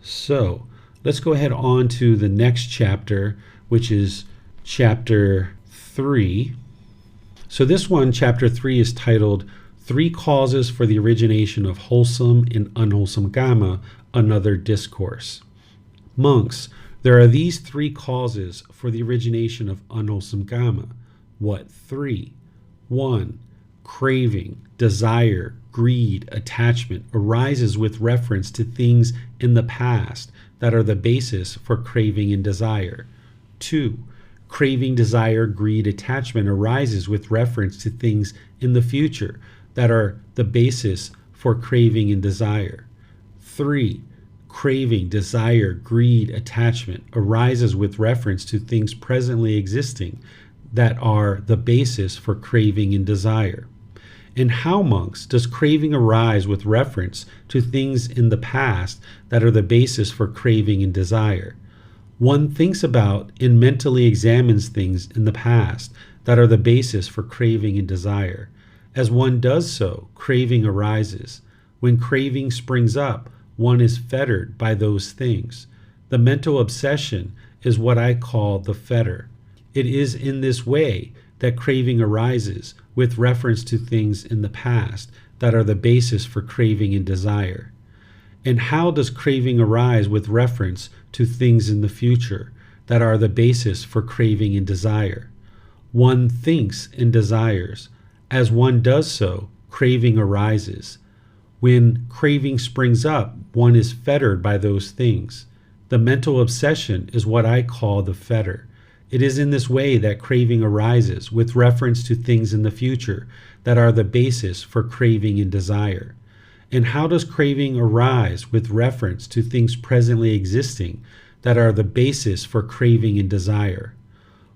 So let's go ahead on to the next chapter, which is Chapter 3. So this one, Chapter 3, is titled 3 Causes for the Origination of Wholesome and Unwholesome Kamma, Another Discourse. Monks, there are these 3 causes for the origination of unwholesome Kamma. What 3? 1. Craving, desire, greed, attachment arises with reference to things in the past that are the basis for craving and desire. 2. Craving, desire, greed, attachment arises with reference to things in the future that are the basis for craving and desire. 3. Craving, desire, greed, attachment arises with reference to things presently existing that are the basis for craving and desire. And how, monks, does craving arise with reference to things in the past that are the basis for craving and desire? One thinks about and mentally examines things in the past that are the basis for craving and desire. As one does so, craving arises. When craving springs up, one is fettered by those things. The mental obsession is what I call the fetter. It is in this way that craving arises with reference to things in the past that are the basis for craving and desire. And how does craving arise with reference to things in the future that are the basis for craving and desire? One thinks and desires. As one does so, craving arises. When craving springs up, one is fettered by those things. The mental obsession is what I call the fetter. It is in this way that craving arises with reference to things in the future that are the basis for craving and desire. And how does craving arise with reference to things presently existing that are the basis for craving and desire?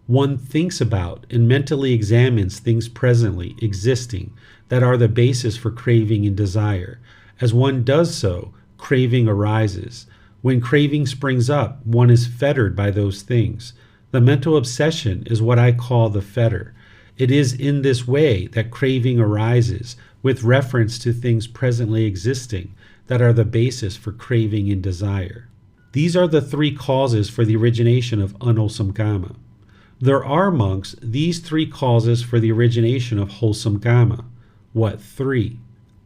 One thinks about and mentally examines things presently existing that are the basis for craving and desire. As one does so, craving arises. When craving springs up, one is fettered by those things. The mental obsession is what I call the fetter. It is in this way that craving arises with reference to things presently existing that are the basis for craving and desire. These are the 3 causes for the origination of unwholesome Kamma. There are, monks, these 3 causes for the origination of wholesome Kamma. What 3?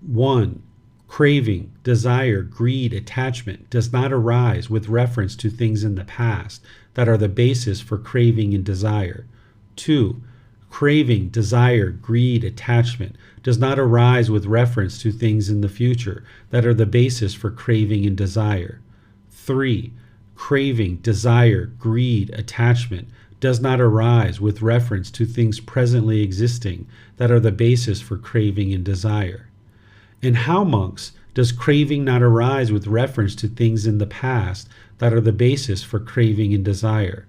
1. Craving, desire, greed, attachment does not arise with reference to things in the past that are the basis for craving and desire. 2. Craving, desire, greed, attachment does not arise with reference to things in the future that are the basis for craving and desire. 3. Craving, desire, greed, attachment does not arise with reference to things presently existing that are the basis for craving and desire? And how, monks, does craving not arise with reference to things in the past that are the basis for craving and desire?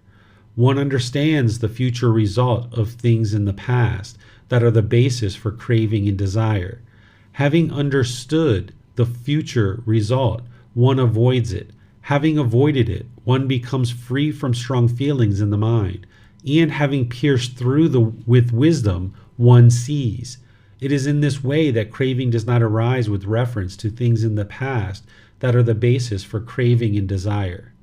One understands the future result of things in the past that are the basis for craving and desire. Having understood the future result, one avoids it. Having avoided it, one becomes free from strong feelings in the mind. And having pierced through with wisdom, one sees. It is in this way that craving does not arise with reference to things in the past that are the basis for craving and desire.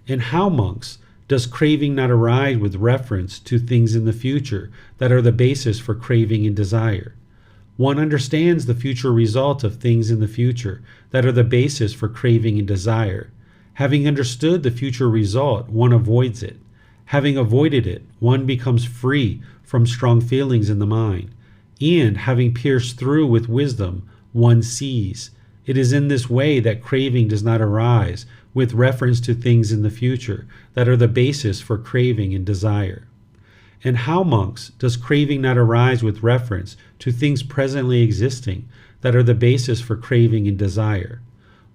And how, monks, does craving not arise with reference to things in the future that are the basis for craving and desire? One understands the future result of things in the future that are the basis for craving and desire. Having understood the future result, one avoids it. Having avoided it, one becomes free from strong feelings in the mind. And having pierced through with wisdom, one sees. It is in this way that craving does not arise with reference to things in the future that are the basis for craving and desire. And how, monks, does craving not arise with reference to things presently existing that are the basis for craving and desire?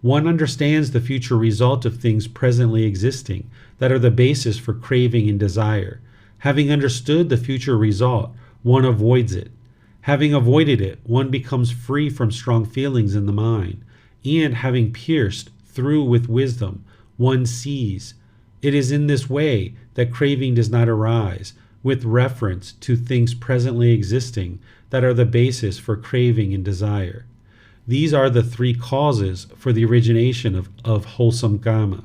One understands the future result of things presently existing that are the basis for craving and desire. Having understood the future result, one avoids it. Having avoided it, one becomes free from strong feelings in the mind. And having pierced through with wisdom, one sees. It is in this way that craving does not arise with reference to things presently existing that are the basis for craving and desire. These are the three causes for the origination of wholesome Kamma.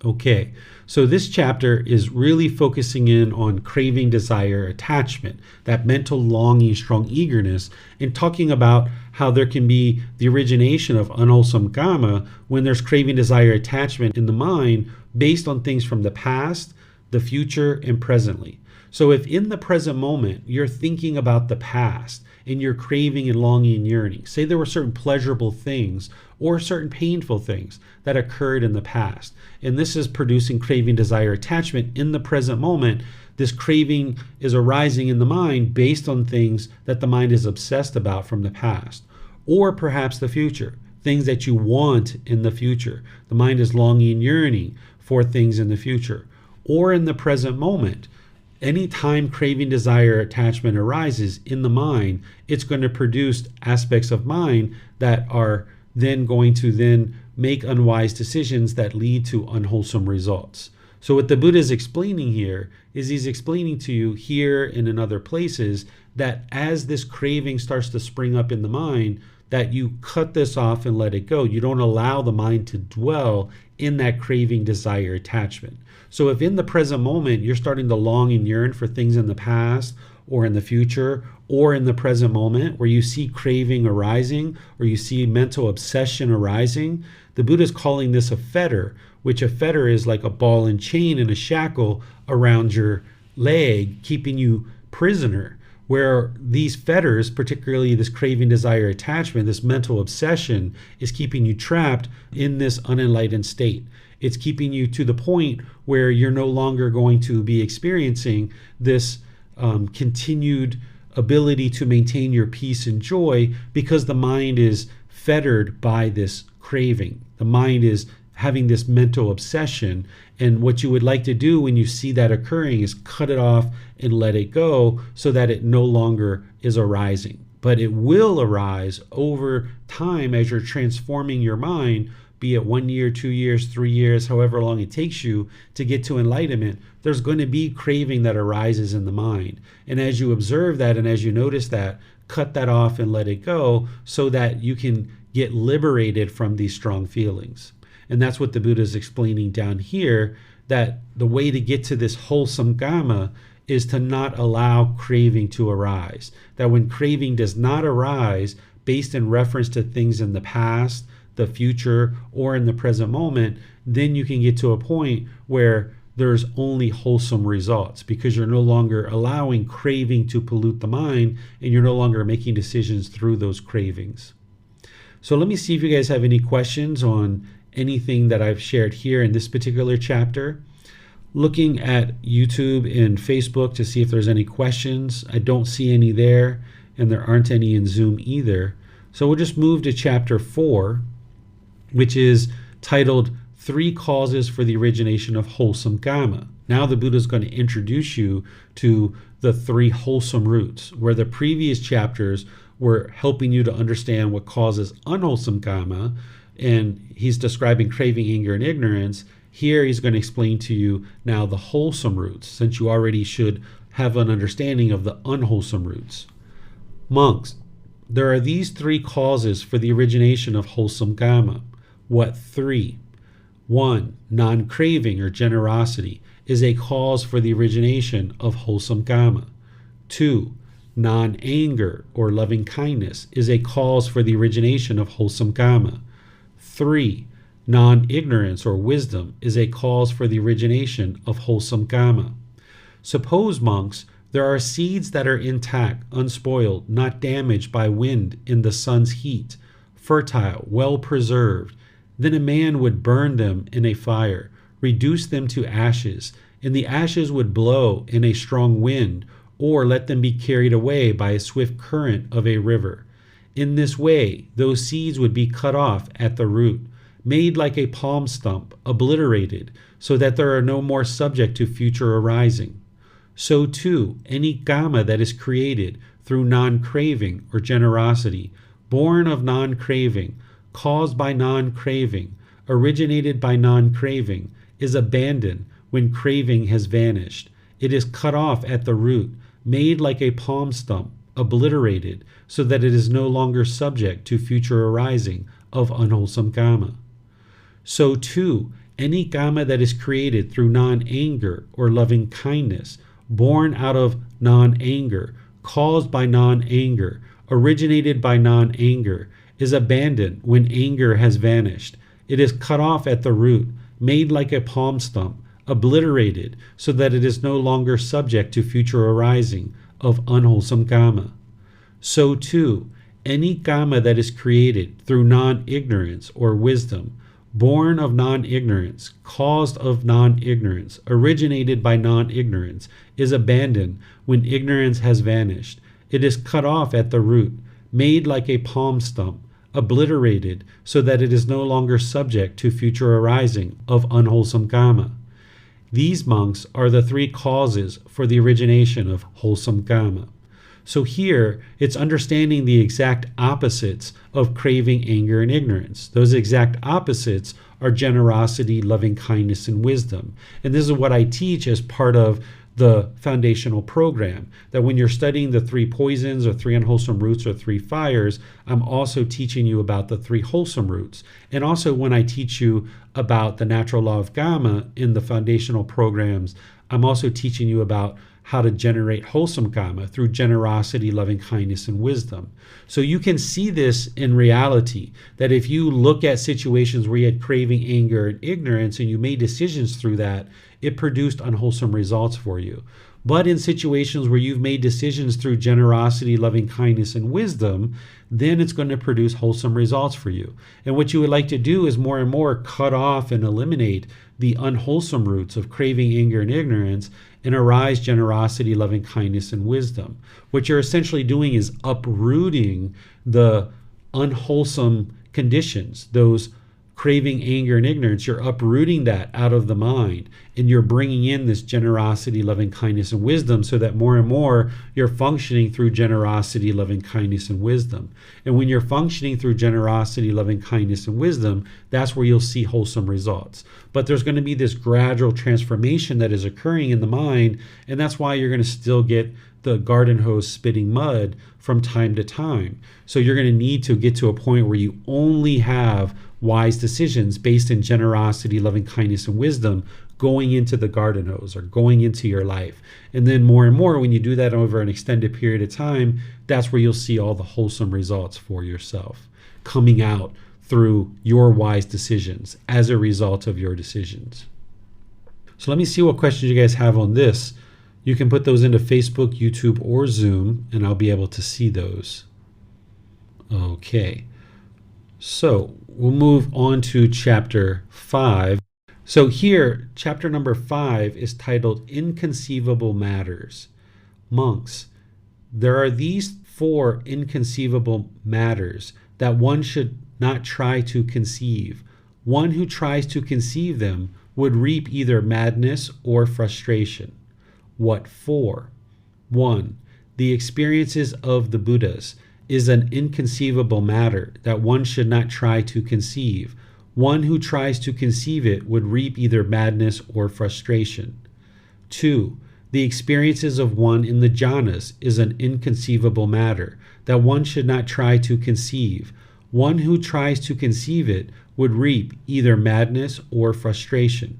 Okay, so this chapter is really focusing in on craving, desire, attachment, that mental longing, strong eagerness, and talking about how there can be the origination of unwholesome Kamma when there's craving, desire, attachment in the mind based on things from the past, the future, and presently. So if in the present moment you're thinking about the past and you're craving and longing and yearning, say there were certain pleasurable things or certain painful things that occurred in the past, and this is producing craving, desire, attachment in the present moment, this craving is arising in the mind based on things that the mind is obsessed about from the past, or perhaps the future, things that you want in the future. The mind is longing and yearning for things in the future, or in the present moment. Anytime craving, desire, attachment arises in the mind, it's going to produce aspects of mind that are then going to then make unwise decisions that lead to unwholesome results. So what the Buddha is explaining here is he's explaining to you here and in other places that as this craving starts to spring up in the mind, that you cut this off and let it go. You don't allow the mind to dwell in that craving, desire, attachment. So if in the present moment you're starting to long and yearn for things in the past or in the future or in the present moment where you see craving arising or you see mental obsession arising, the Buddha is calling this a fetter, which a fetter is like a ball and chain and a shackle around your leg, keeping you prisoner. Where these fetters, particularly this craving, desire, attachment, this mental obsession, is keeping you trapped in this unenlightened state. It's keeping you to the point where you're no longer going to be experiencing this continued ability to maintain your peace and joy because the mind is fettered by this craving. The mind is having this mental obsession, and what you would like to do when you see that occurring is cut it off and let it go so that it no longer is arising. But it will arise over time as you're transforming your mind, be it 1 year, 2 years, 3 years, however long it takes you to get to enlightenment. There's going to be craving that arises in the mind. And as you observe that and as you notice that, cut that off and let it go so that you can get liberated from these strong feelings. And that's what the Buddha is explaining down here, that the way to get to this wholesome Kamma is to not allow craving to arise. That when craving does not arise based in reference to things in the past, the future, or in the present moment, then you can get to a point where there's only wholesome results because you're no longer allowing craving to pollute the mind and you're no longer making decisions through those cravings. So let me see if you guys have any questions on anything that I've shared here in this particular chapter. Looking at YouTube and Facebook to see if there's any questions. I don't see any there, and there aren't any in Zoom either. So we'll just move to chapter 4, which is titled 3 Causes for the Origination of Wholesome Kamma. Now the Buddha is going to introduce you to the 3 wholesome roots, where the previous chapters were helping you to understand what causes unwholesome kamma, and he's describing craving, anger, and ignorance. Here he's going to explain to you now the wholesome roots, since you already should have an understanding of the unwholesome roots. Monks, there are these 3 causes for the origination of wholesome kamma. What 3? 1. Non-craving or generosity is a cause for the origination of wholesome kamma. 2. Non-anger or loving kindness is a cause for the origination of wholesome kamma. 3. Non-ignorance or wisdom is a cause for the origination of wholesome kamma. Suppose, monks, there are seeds that are intact, unspoiled, not damaged by wind in the sun's heat, fertile, well preserved. Then a man would burn them in a fire, reduce them to ashes, and the ashes would blow in a strong wind, or let them be carried away by a swift current of a river. In this way, those seeds would be cut off at the root, made like a palm stump, obliterated, so that they are no more subject to future arising. So too, any kamma that is created through non-craving or generosity, born of non-craving, caused by non-craving, originated by non-craving, is abandoned when craving has vanished. It is cut off at the root, made like a palm stump, obliterated, so that it is no longer subject to future arising of unwholesome kamma. So too, any kamma that is created through non-anger or loving kindness, born out of non-anger, caused by non-anger, originated by non-anger, is abandoned when anger has vanished. It is cut off at the root, made like a palm stump, obliterated, so that it is no longer subject to future arising of unwholesome kamma. So too, any kamma that is created through non-ignorance or wisdom, born of non-ignorance, caused of non-ignorance, originated by non-ignorance, is abandoned when ignorance has vanished. It is cut off at the root, made like a palm stump, obliterated, so that it is no longer subject to future arising of unwholesome kamma. These, monks, are the 3 causes for the origination of wholesome kamma. So here, it's understanding the exact opposites of craving, anger, and ignorance. Those exact opposites are generosity, loving kindness, and wisdom. And this is what I teach as part of the foundational program, that when you're studying the 3 poisons or 3 unwholesome roots or 3 fires, I'm also teaching you about the 3 wholesome roots. And also when I teach you about the natural law of Kamma in the foundational programs, I'm also teaching you about how to generate wholesome kamma through generosity, loving kindness, and wisdom. So you can see this in reality, that if you look at situations where you had craving, anger, and ignorance, and you made decisions through that, it produced unwholesome results for you. But in situations where you've made decisions through generosity, loving kindness, and wisdom, then it's going to produce wholesome results for you. And what you would like to do is more and more cut off and eliminate the unwholesome roots of craving, anger, and ignorance, and arise generosity, loving kindness, and wisdom. What you're essentially doing is uprooting the unwholesome conditions, those craving, anger, and ignorance. You're uprooting that out of the mind, and you're bringing in this generosity, loving kindness, and wisdom, so that more and more you're functioning through generosity, loving kindness, and wisdom. And when you're functioning through generosity, loving kindness, and wisdom, that's where you'll see wholesome results. But there's going to be this gradual transformation that is occurring in the mind, and that's why you're going to still get the garden hose spitting mud from time to time. So you're going to need to get to a point where you only have wise decisions based in generosity, loving kindness, and wisdom going into the garden hose or going into your life. And then more and more, when you do that over an extended period of time, that's where you'll see all the wholesome results for yourself coming out through your wise decisions as a result of your decisions. So let me see what questions you guys have on this. You can put those into Facebook, YouTube, or Zoom, and I'll be able to see those. Okay. So we'll move on to chapter 5. So here, chapter number 5 is titled Inconceivable Matters. Monks, there are these 4 inconceivable matters that one should not try to conceive. One who tries to conceive them would reap either madness or frustration. What for? 1. The experiences of the Buddhas is an inconceivable matter that one should not try to conceive. One who tries to conceive it would reap either madness or frustration. 2. The experiences of one in the jhanas is an inconceivable matter that one should not try to conceive. One who tries to conceive it would reap either madness or frustration.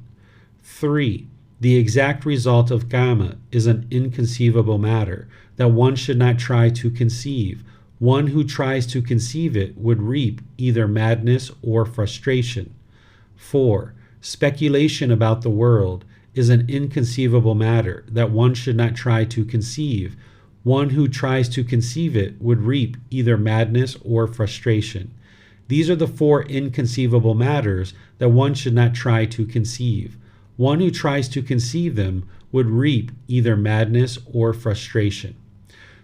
3. The exact result of Kamma is an inconceivable matter that one should not try to conceive. One who tries to conceive it would reap either madness or frustration. 4. Speculation about the world is an inconceivable matter that one should not try to conceive. One who tries to conceive it would reap either madness or frustration. These are the 4 inconceivable matters that one should not try to conceive. One who tries to conceive them would reap either madness or frustration.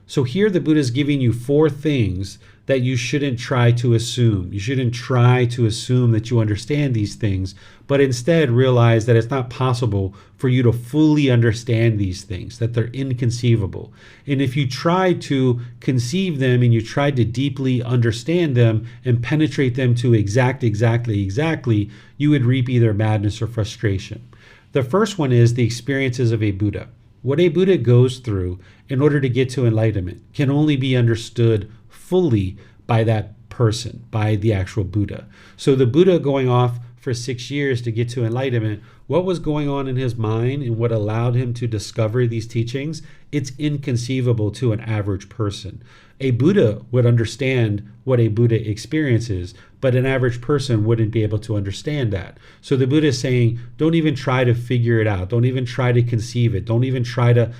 So here the Buddha is giving you 4 things that you shouldn't try to assume. You shouldn't try to assume that you understand these things, but instead realize that it's not possible for you to fully understand these things, that they're inconceivable. And if you try to conceive them and you try to deeply understand them and penetrate them to exactly, you would reap either madness or frustration. The first one is the experiences of a Buddha. What a Buddha goes through in order to get to enlightenment can only be understood fully by that person, by the actual Buddha. So the Buddha going off for 6 years to get to enlightenment, what was going on in his mind and what allowed him to discover these teachings, it's inconceivable to an average person. A Buddha would understand what a Buddha experiences, but an average person wouldn't be able to understand that. So the Buddha is saying, don't even try to figure it out. Don't even try to conceive it. Don't even try to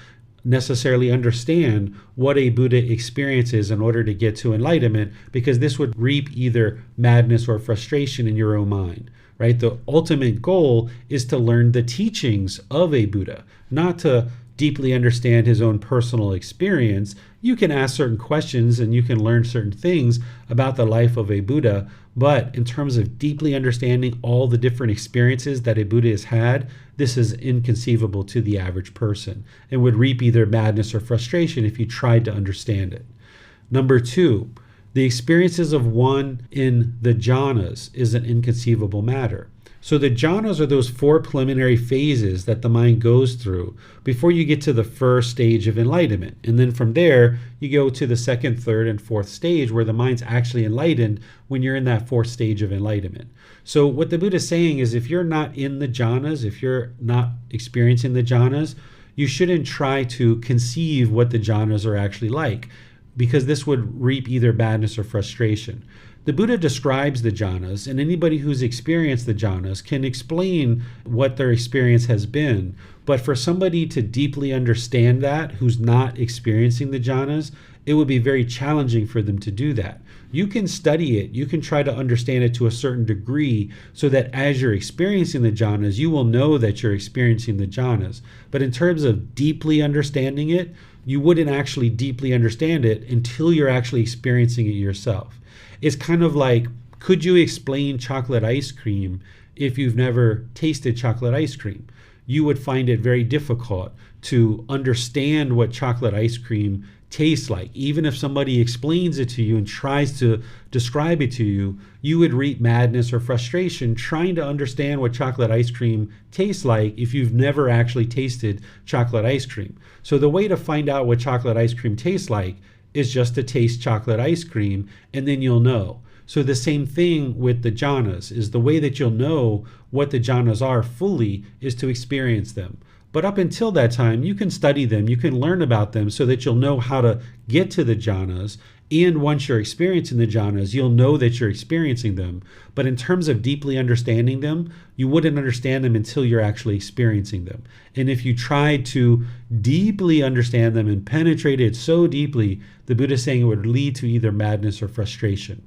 necessarily understand what a Buddha experiences in order to get to enlightenment, because this would reap either madness or frustration in your own mind, right? The ultimate goal is to learn the teachings of a Buddha, not to deeply understand his own personal experience. You can ask certain questions and you can learn certain things about the life of a Buddha, but in terms of deeply understanding all the different experiences that a Buddha has had, this is inconceivable to the average person and would reap either madness or frustration if you tried to understand it. Number 2, the experiences of one in the jhanas is an inconceivable matter. So the jhanas are those 4 preliminary phases that the mind goes through before you get to the first stage of enlightenment. And then from there, you go to the 2nd, 3rd, and 4th stage where the mind's actually enlightened when you're in that 4th stage of enlightenment. So what the Buddha is saying is if you're not in the jhanas, if you're not experiencing the jhanas, you shouldn't try to conceive what the jhanas are actually like, because this would reap either madness or frustration. The Buddha describes the jhanas, and anybody who's experienced the jhanas can explain what their experience has been. But for somebody to deeply understand that, who's not experiencing the jhanas, it would be very challenging for them to do that. You can study it, you can try to understand it to a certain degree so that as you're experiencing the jhanas, you will know that you're experiencing the jhanas. But in terms of deeply understanding it, you wouldn't actually deeply understand it until you're actually experiencing it yourself. It's kind of like, could you explain chocolate ice cream if you've never tasted chocolate ice cream? You would find it very difficult to understand what chocolate ice cream tastes like. Even if somebody explains it to you and tries to describe it to you, you would reap madness or frustration trying to understand what chocolate ice cream tastes like if you've never actually tasted chocolate ice cream. So the way to find out what chocolate ice cream tastes like is just to taste chocolate ice cream, and then you'll know. So the same thing with the jhanas, is the way that you'll know what the jhanas are fully is to experience them. But up until that time, you can study them, you can learn about them so that you'll know how to get to the jhanas. And once you're experiencing the jhanas, you'll know that you're experiencing them. But in terms of deeply understanding them, you wouldn't understand them until you're actually experiencing them. And if you try to deeply understand them and penetrate it so deeply, the Buddha is saying it would lead to either madness or frustration.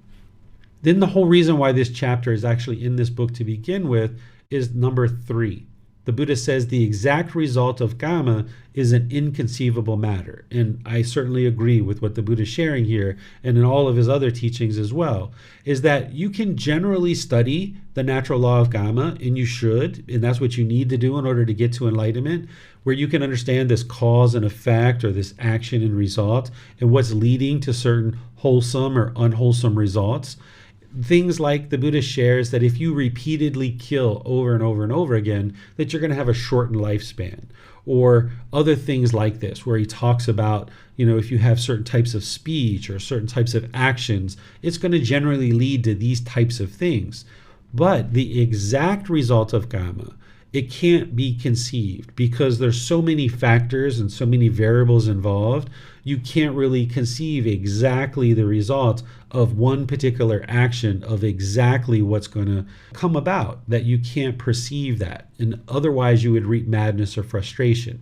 Then the whole reason why this chapter is actually in this book to begin with is number 3. The Buddha says the exact result of Kamma is an inconceivable matter. And I certainly agree with what the Buddha is sharing here and in all of his other teachings as well, is that you can generally study the natural law of Kamma, and you should, and that's what you need to do in order to get to enlightenment, where you can understand this cause and effect or this action and result and what's leading to certain wholesome or unwholesome results. Things like the Buddha shares that if you repeatedly kill over and over and over again, that you're going to have a shortened lifespan. Or other things like this, where he talks about, if you have certain types of speech or certain types of actions, it's going to generally lead to these types of things. But the exact result of Kamma, it can't be conceived because there's so many factors and so many variables involved. You can't really conceive exactly the result of one particular action of exactly what's going to come about, that you can't perceive that. And otherwise you would reap madness or frustration.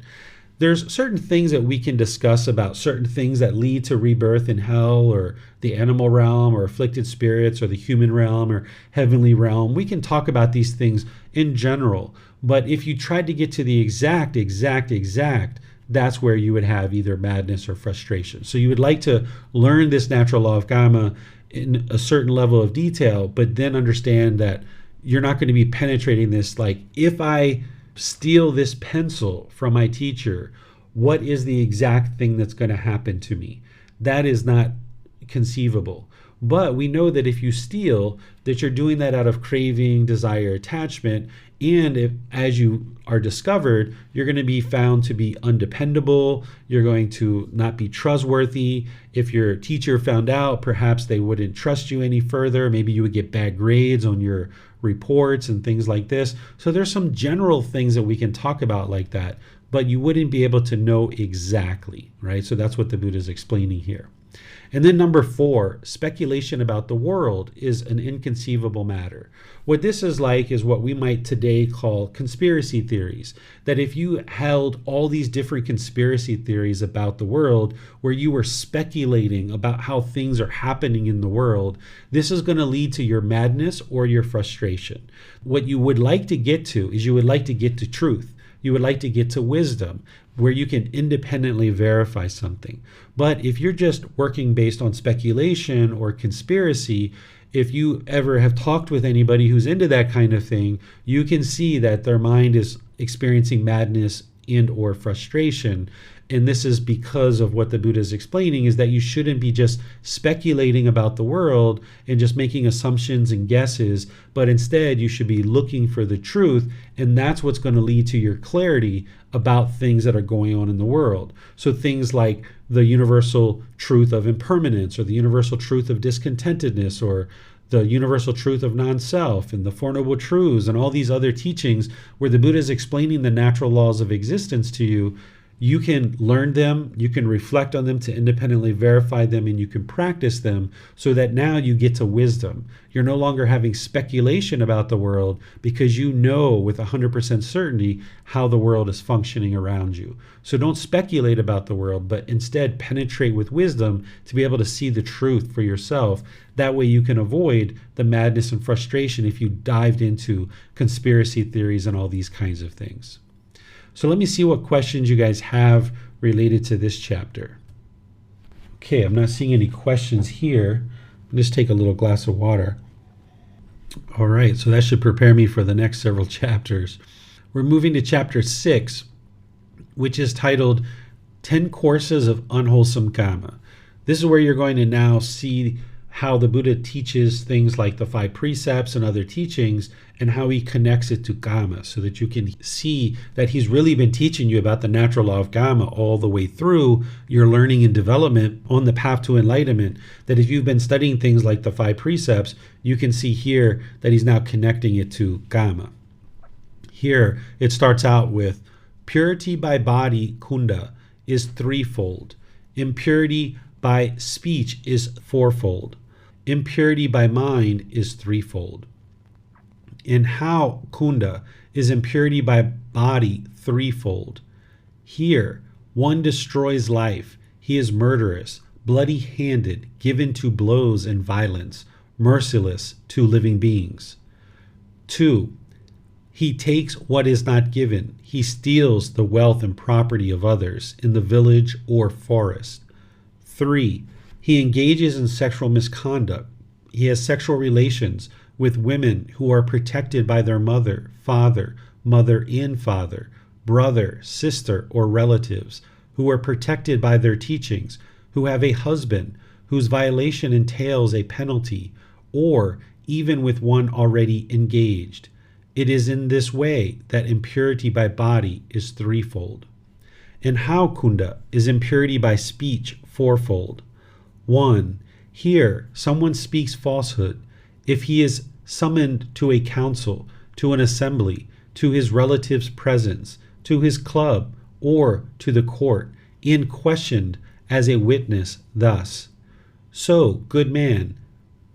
There's certain things that we can discuss about certain things that lead to rebirth in hell or the animal realm or afflicted spirits or the human realm or heavenly realm. We can talk about these things in general. But if you tried to get to the exact, that's where you would have either madness or frustration. So you would like to learn this natural law of Kamma in a certain level of detail, but then understand that you're not going to be penetrating this. Like, if I steal this pencil from my teacher, what is the exact thing that's going to happen to me? That is not conceivable. But we know that if you steal, that you're doing that out of craving, desire, attachment, and if, as you are discovered, you're going to be found to be undependable, you're going to not be trustworthy. If your teacher found out, perhaps they wouldn't trust you any further. Maybe you would get bad grades on your reports and things like this. So there's some general things that we can talk about like that, but you wouldn't be able to know exactly, right? So that's what the Buddha is explaining here. And then number 4, speculation about the world is an inconceivable matter. What this is like is what we might today call conspiracy theories. That if you held all these different conspiracy theories about the world, where you were speculating about how things are happening in the world, this is going to lead to your madness or your frustration. What you would like to get to is you would like to get to truth. You would like to get to wisdom, where you can independently verify something. But if you're just working based on speculation or conspiracy, if you ever have talked with anybody who's into that kind of thing, you can see that their mind is experiencing madness and or frustration. And this is because of what the Buddha is explaining, is that you shouldn't be just speculating about the world and just making assumptions and guesses, but instead you should be looking for the truth, and that's what's going to lead to your clarity about things that are going on in the world. So things like the universal truth of impermanence, or the universal truth of discontentedness, or the universal truth of non-self, and the Four Noble Truths, and all these other teachings where the Buddha is explaining the natural laws of existence to you. You can learn them, you can reflect on them to independently verify them, and you can practice them so that now you get to wisdom. You're no longer having speculation about the world because you know with 100% certainty how the world is functioning around you. So don't speculate about the world, but instead penetrate with wisdom to be able to see the truth for yourself. That way you can avoid the madness and frustration if you dived into conspiracy theories and all these kinds of things. So let me see what questions you guys have related to this chapter. Okay, I'm not seeing any questions here. I'll just take a little glass of water. All right, so that should prepare me for the next several chapters. We're moving to chapter 6, which is titled 10 Courses of Unwholesome Kamma. This is where you're going to now see how the Buddha teaches things like the 5 precepts and other teachings, and how he connects it to Kamma, so that you can see that he's really been teaching you about the natural law of Kamma all the way through your learning and development on the path to enlightenment. That if you've been studying things like the 5 precepts, you can see here that he's now connecting it to Kamma. Here it starts out with purity by body, kunda, is 3-fold. Impurity by speech is 4-fold. Impurity by mind is 3-fold. And how kunda is impurity by body 3-fold. Here, one destroys life. He is murderous, bloody-handed, given to blows and violence, merciless to living beings. 2, He takes what is not given. He steals the wealth and property of others in the village or forest. 3. He engages in sexual misconduct. He has sexual relations with women who are protected by their mother, father, mother and father, brother, sister, or relatives, who are protected by their teachings, who have a husband whose violation entails a penalty, or even with one already engaged. It is in this way that impurity by body is threefold. And how, Kunda, is impurity by speech fourfold? 1. Here, someone speaks falsehood. If he is summoned to a council, to an assembly, to his relative's presence, to his club, or to the court, and questioned as a witness thus, "So, good man,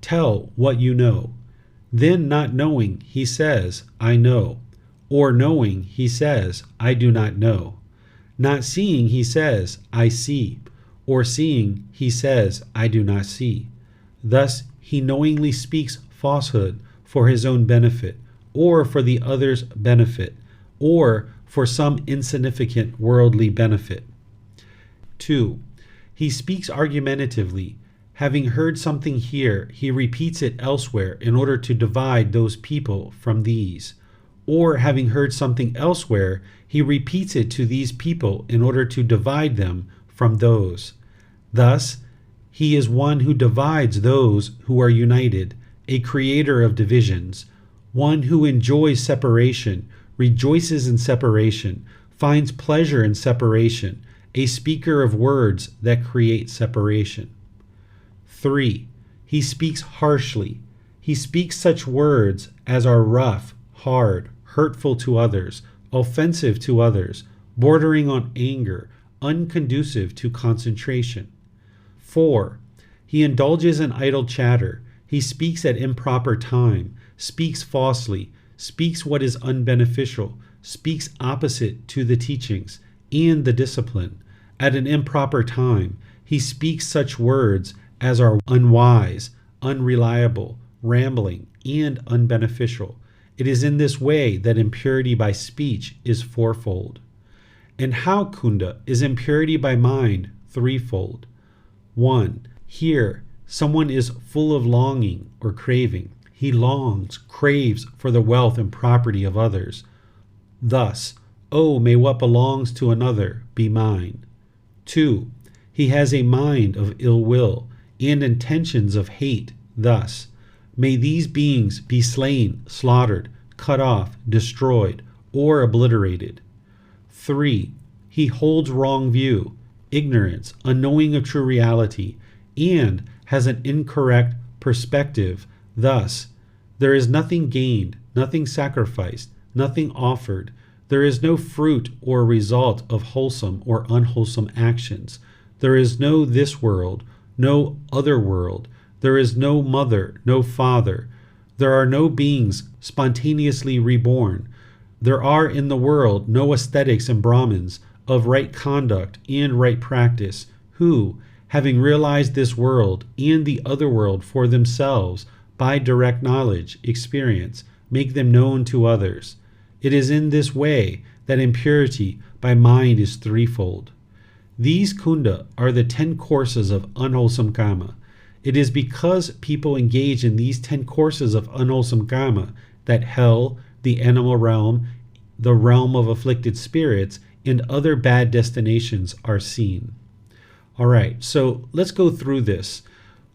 tell what you know." Then, not knowing, he says, "I know." Or knowing, he says, "I do not know." Not seeing, he says, "I see." Or seeing, he says, "I do not see." Thus, he knowingly speaks falsehood for his own benefit, or for the other's benefit, or for some insignificant worldly benefit. 2. He speaks argumentatively. Having heard something here, he repeats it elsewhere in order to divide those people from these. Or having heard something elsewhere, he repeats it to these people in order to divide them from those. Thus, he is one who divides those who are united, a creator of divisions, one who enjoys separation, rejoices in separation, finds pleasure in separation, a speaker of words that create separation. 3. He speaks harshly. He speaks such words as are rough, hard, hurtful to others, offensive to others, bordering on anger, unconducive to concentration. 4. He indulges in idle chatter. He speaks at improper time, speaks falsely, speaks what is unbeneficial, speaks opposite to the teachings and the discipline. At an improper time, he speaks such words as are unwise, unreliable, rambling, and unbeneficial. It is in this way that impurity by speech is fourfold. And how, Kunda, is impurity by mind threefold? 1. Here, someone is full of longing or craving. He longs, craves for the wealth and property of others. Thus, "Oh, may what belongs to another be mine." 2. He has a mind of ill will and intentions of hate. Thus, "May these beings be slain, slaughtered, cut off, destroyed, or obliterated." 3. He holds wrong view, ignorance, unknowing of true reality, and has an incorrect perspective. Thus, there is nothing gained, nothing sacrificed, nothing offered. There is no fruit or result of wholesome or unwholesome actions. There is no this world, no other world. There is no mother, no father. There are no beings spontaneously reborn. There are in the world no ascetics and Brahmins of right conduct and right practice, who, having realized this world and the other world for themselves by direct knowledge, experience, make them known to others. It is in this way that impurity by mind is threefold. These, Kunda, are the 10 courses of unwholesome Kamma. It is because people engage in these 10 courses of unwholesome Kamma that hell, the animal realm, the realm of afflicted spirits, and other bad destinations are seen. All right, so let's go through this.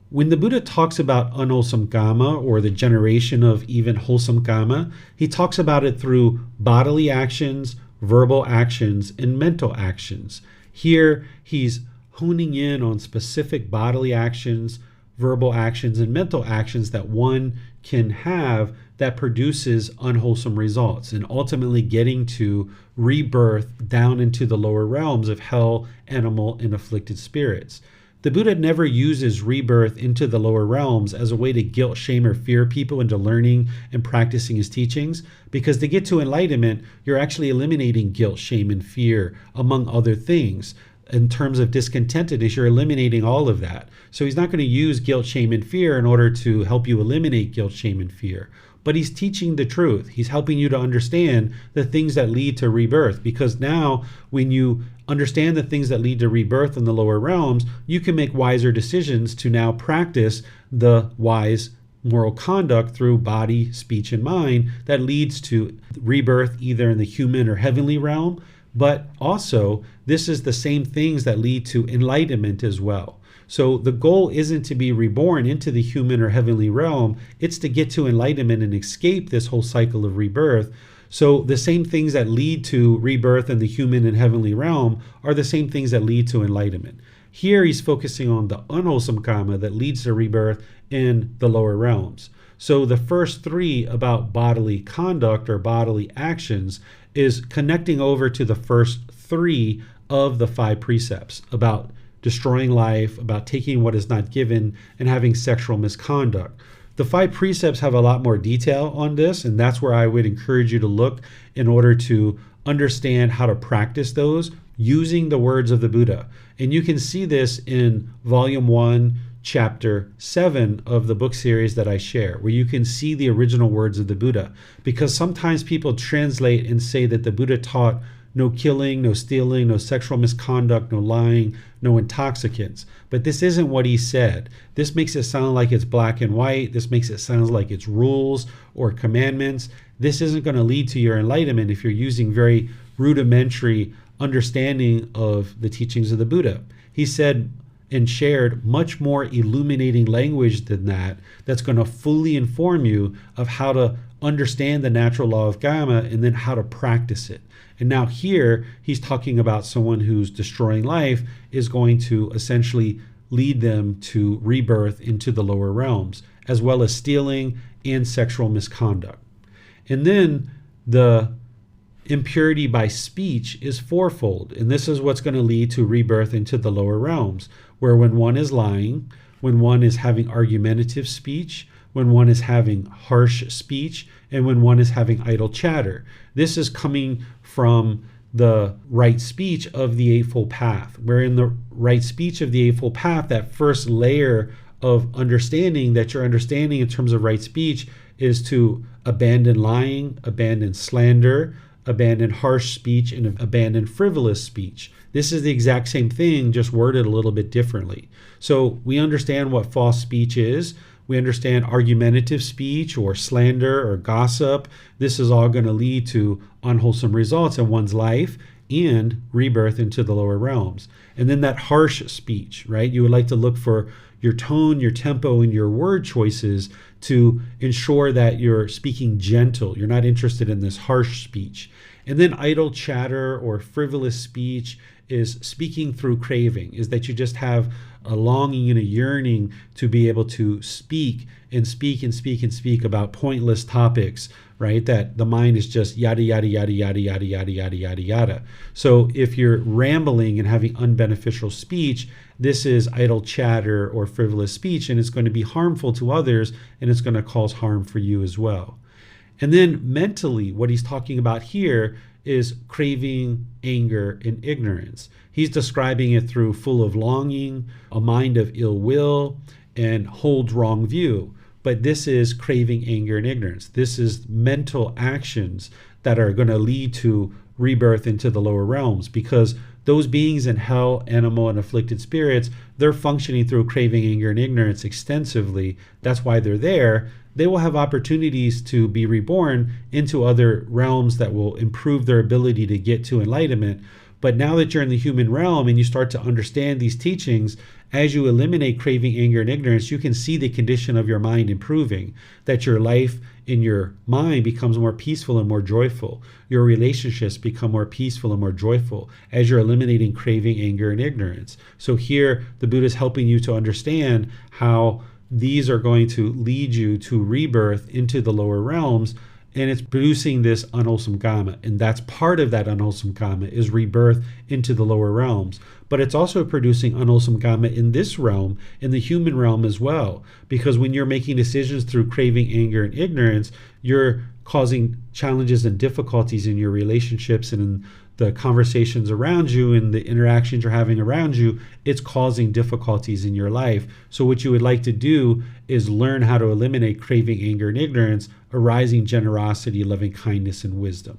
When the Buddha talks about unwholesome Kamma, or the generation of even wholesome Kamma, he talks about it through bodily actions, verbal actions, and mental actions. Here, he's honing in on specific bodily actions, verbal actions, and mental actions that one can have that produces unwholesome results, and ultimately getting to rebirth down into the lower realms of hell, animal, and afflicted spirits. The Buddha never uses rebirth into the lower realms as a way to guilt, shame, or fear people into learning and practicing his teachings, because to get to enlightenment, you're actually eliminating guilt, shame, and fear, among other things. in terms of discontentedness, you're eliminating all of that. So he's not going to use guilt, shame, and fear in order to help you eliminate guilt, shame, and fear. But he's teaching the truth. He's helping you to understand the things that lead to rebirth. Because now when you understand the things that lead to rebirth in the lower realms, you can make wiser decisions to now practice the wise moral conduct through body, speech, and mind that leads to rebirth either in the human or heavenly realm. But also, this is the same things that lead to enlightenment as well. So the goal isn't to be reborn into the human or heavenly realm. It's to get to enlightenment and escape this whole cycle of rebirth. So the same things that lead to rebirth in the human and heavenly realm are the same things that lead to enlightenment. Here he's focusing on the unwholesome karma that leads to rebirth in the lower realms. So the first three about bodily conduct or bodily actions is connecting over to the first three of the 5 precepts about destroying life, about taking what is not given, and having sexual misconduct. The 5 precepts have a lot more detail on this, and that's where I would encourage you to look in order to understand how to practice those using the words of the Buddha. And you can see this in Volume 1, Chapter 7 of the book series that I share, where you can see the original words of the Buddha. Because sometimes people translate and say that the Buddha taught no killing, no stealing, no sexual misconduct, no lying, no intoxicants. But this isn't what he said. This makes it sound like it's black and white. This makes it sound like it's rules or commandments. This isn't going to lead to your enlightenment if you're using very rudimentary understanding of the teachings of the Buddha. He said and shared much more illuminating language than that, that's going to fully inform you of how to understand the natural law of Kamma and then how to practice it. And now here he's talking about someone who's destroying life is going to essentially lead them to rebirth into the lower realms, as well as stealing and sexual misconduct. And then the impurity by speech is fourfold, and this is what's going to lead to rebirth into the lower realms, where when one is lying, when one is having argumentative speech, when one is having harsh speech, and when one is having idle chatter. This is coming from the right speech of the Eightfold Path, where in the right speech of the Eightfold Path, that first layer of understanding that you're understanding in terms of right speech is to abandon lying, abandon slander, abandon harsh speech, and abandon frivolous speech. This is the exact same thing, just worded a little bit differently. So we understand what false speech is. We understand argumentative speech or slander or gossip. This is all going to lead to unwholesome results in one's life and rebirth into the lower realms. And then that harsh speech, right? You would like to look for your tone, your tempo, and your word choices to ensure that you're speaking gentle. You're not interested in this harsh speech. And then idle chatter or frivolous speech is speaking through craving, is that you just have a longing and a yearning to be able to speak and speak and speak and speak about pointless topics, right? That the mind is just yada, yada, yada, yada, yada, yada, yada, yada, yada. So if you're rambling and having unbeneficial speech, this is idle chatter or frivolous speech, and it's going to be harmful to others, and it's going to cause harm for you as well. And then mentally, what he's talking about here is craving, anger, and ignorance. He's describing it through full of longing, a mind of ill will, and holds wrong view. But this is craving, anger, and ignorance. This is mental actions that are going to lead to rebirth into the lower realms, because those beings in hell, animal, and afflicted spirits, they're functioning through craving, anger, and ignorance extensively. That's why they're there. They will have opportunities to be reborn into other realms that will improve their ability to get to enlightenment. But now that you're in the human realm and you start to understand these teachings, as you eliminate craving, anger, and ignorance, you can see the condition of your mind improving, that your life in your mind becomes more peaceful and more joyful. Your relationships become more peaceful and more joyful as you're eliminating craving, anger, and ignorance. So here, the Buddha is helping you to understand how these are going to lead you to rebirth into the lower realms, and it's producing this unwholesome karma. And that's part of that unwholesome karma is rebirth into the lower realms. But it's also producing unwholesome karma in this realm, in the human realm as well. Because when you're making decisions through craving, anger, and ignorance, you're causing challenges and difficulties in your relationships and in the conversations around you and the interactions you're having around you, it's causing difficulties in your life. So what you would like to do is learn how to eliminate craving, anger, and ignorance, arising generosity, loving kindness, and wisdom.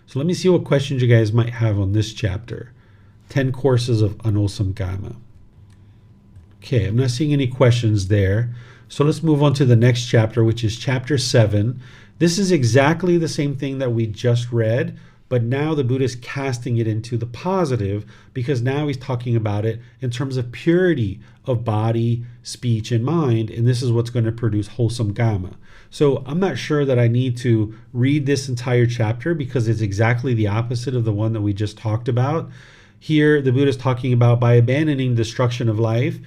So let me see what questions you guys might have on this chapter. 10 courses of unwholesome Kamma. Okay, I'm not seeing any questions there. So let's move on to the next chapter, which is chapter 7. This is exactly the same thing that we just read, but now the Buddha is casting it into the positive, because now he's talking about it in terms of purity of body, speech, and mind, and this is what's going to produce wholesome Kamma. So I'm not sure that I need to read this entire chapter, because it's exactly the opposite of the one that we just talked about. Here, the Buddha is talking about by abandoning destruction of life,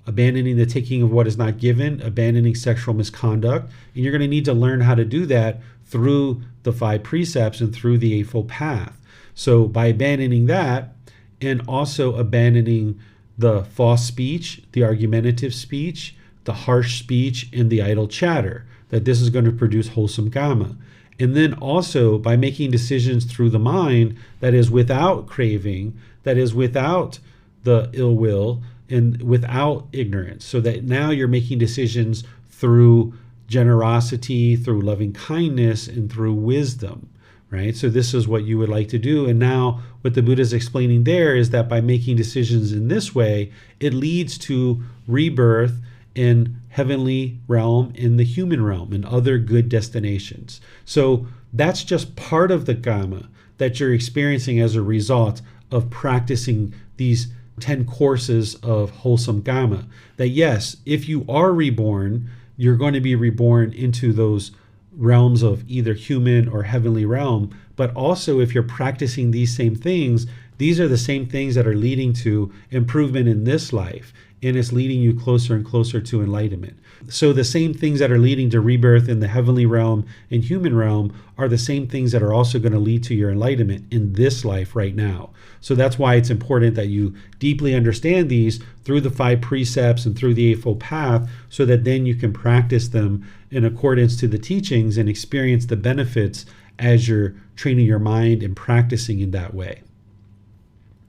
abandoning the taking of what is not given, abandoning sexual misconduct. And you're going to need to learn how to do that through the 5 precepts and through the Eightfold Path. So by abandoning that, and also abandoning the false speech, the argumentative speech, the harsh speech, and the idle chatter, that this is going to produce wholesome Kamma. And then also by making decisions through the mind that is without craving, that is without the ill will, and without ignorance, so that now you're making decisions through generosity, through loving kindness, and through wisdom, right? So this is what you would like to do. And now what the Buddha is explaining there is that by making decisions in this way, it leads to rebirth in heavenly realm, in the human realm, and other good destinations. So that's just part of the Kamma that you're experiencing as a result of practicing these 10 courses of wholesome Kamma. That yes, if you are reborn, you're going to be reborn into those realms of either human or heavenly realm. But also if you're practicing these same things, these are the same things that are leading to improvement in this life, and it's leading you closer and closer to enlightenment. So the same things that are leading to rebirth in the heavenly realm and human realm are the same things that are also going to lead to your enlightenment in this life right now. So that's why it's important that you deeply understand these through the 5 precepts and through the Eightfold Path, so that then you can practice them in accordance to the teachings and experience the benefits as you're training your mind and practicing in that way.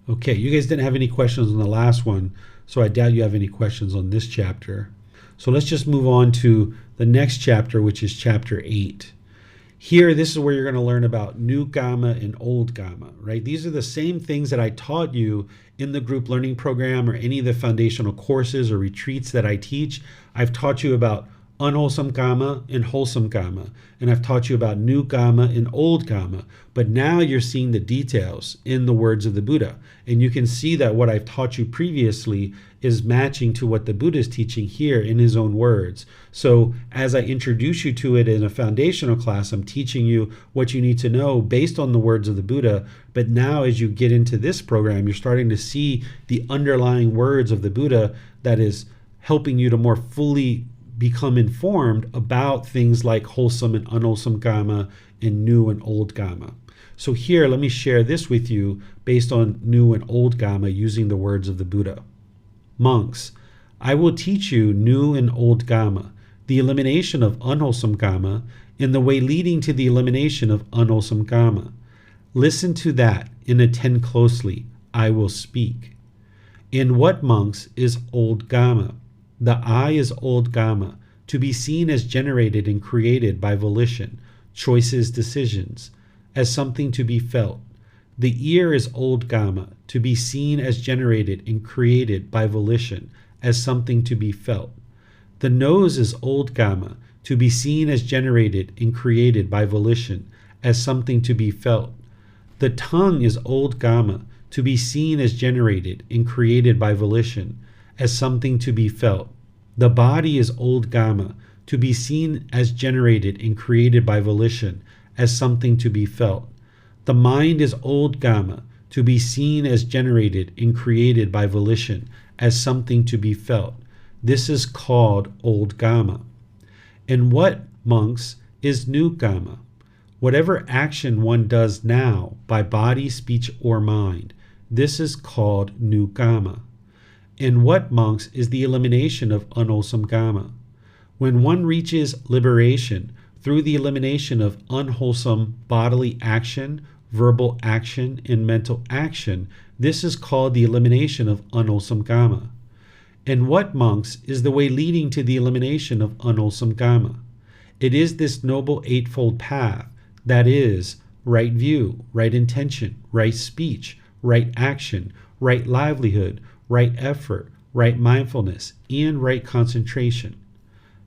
Okay, you guys didn't have any questions on the last one, so I doubt you have any questions on this chapter. So let's just move on to the next chapter, which is chapter 8. Here, this is where you're going to learn about new Kamma and old Kamma, right? These are the same things that I taught you in the group learning program or any of the foundational courses or retreats that I teach. I've taught you about unwholesome Kamma and wholesome Kamma, and I've taught you about new Kamma and old Kamma. But now you're seeing the details in the words of the Buddha, and you can see that what I've taught you previously is matching to what the Buddha is teaching here in his own words. So as I introduce you to it in a foundational class, I'm teaching you what you need to know based on the words of the Buddha. But now as you get into this program, you're starting to see the underlying words of the Buddha that is helping you to more fully become informed about things like wholesome and unwholesome Kamma and new and old Kamma. So here, let me share this with you based on new and old Kamma using the words of the Buddha. Monks, I will teach you new and old Kamma, the elimination of unwholesome Kamma, and the way leading to the elimination of unwholesome Kamma. Listen to that and attend closely. I will speak. In what, monks, is old Kamma? The eye is old Kamma, to be seen as generated and created by volition, choices, decisions, as something to be felt. The ear is old Kamma, to be seen as generated and created by volition, as something to be felt. The nose is old Kamma, to be seen as generated and created by volition, as something to be felt. The tongue is old Kamma, to be seen as generated and created by volition, as something to be felt. The body is old Kamma, to be seen as generated and created by volition, as something to be felt. The mind is old Kamma, to be seen as generated and created by volition, as something to be felt. This is called old Kamma. And what, monks, is new Kamma? Whatever action one does now by body, speech, or mind, this is called new Kamma. And what, monks, is the elimination of unwholesome Kamma? When one reaches liberation through the elimination of unwholesome bodily action, verbal action, and mental action. This is called the elimination of unwholesome Kamma. And what, monks, is the way leading to the elimination of unwholesome Kamma? It is this noble eightfold path, that is, right view, right intention, right speech, right action, right livelihood, right effort, right mindfulness, and right concentration.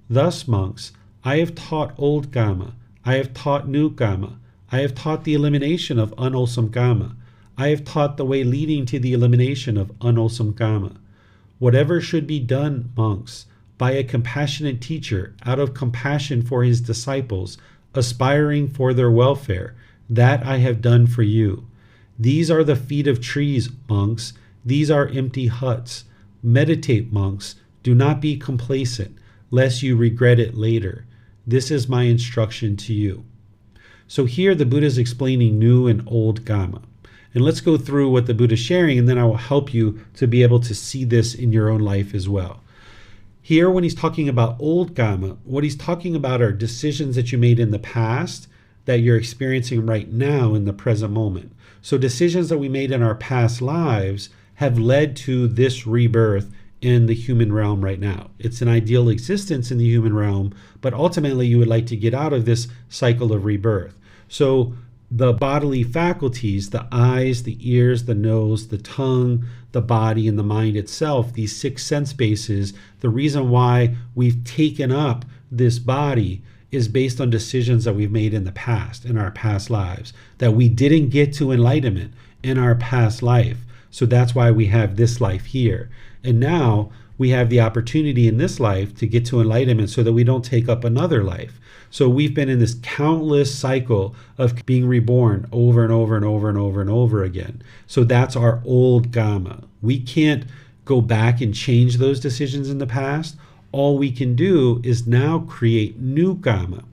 Thus, monks, I have taught old Kamma, I have taught new Kamma, I have taught the elimination of unwholesome Kamma, I have taught the way leading to the elimination of unwholesome Kamma. Whatever should be done, monks, by a compassionate teacher out of compassion for his disciples, aspiring for their welfare, that I have done for you. These are the feet of trees, monks. These are empty huts. Meditate, monks. Do not be complacent, lest you regret it later. This is my instruction to you. So here the Buddha is explaining new and old Kamma. And let's go through what the Buddha is sharing, and then I will help you to be able to see this in your own life as well. Here, when he's talking about old Kamma, what he's talking about are decisions that you made in the past that you're experiencing right now in the present moment. So decisions that we made in our past lives have led to this rebirth in the human realm right now. It's an ideal existence in the human realm, but ultimately you would like to get out of this cycle of rebirth. So the bodily faculties, the eyes, the ears, the nose, the tongue, the body, and the mind itself, these 6 sense bases, the reason why we've taken up this body is based on decisions that we've made in the past, in our past lives, that we didn't get to enlightenment in our past life. So that's why we have this life here. And now we have the opportunity in this life to get to enlightenment so that we don't take up another life. So we've been in this countless cycle of being reborn over and over and over and over and over again. So that's our old Kamma. We can't go back and change those decisions in the past. All we can do is now create new Kamma.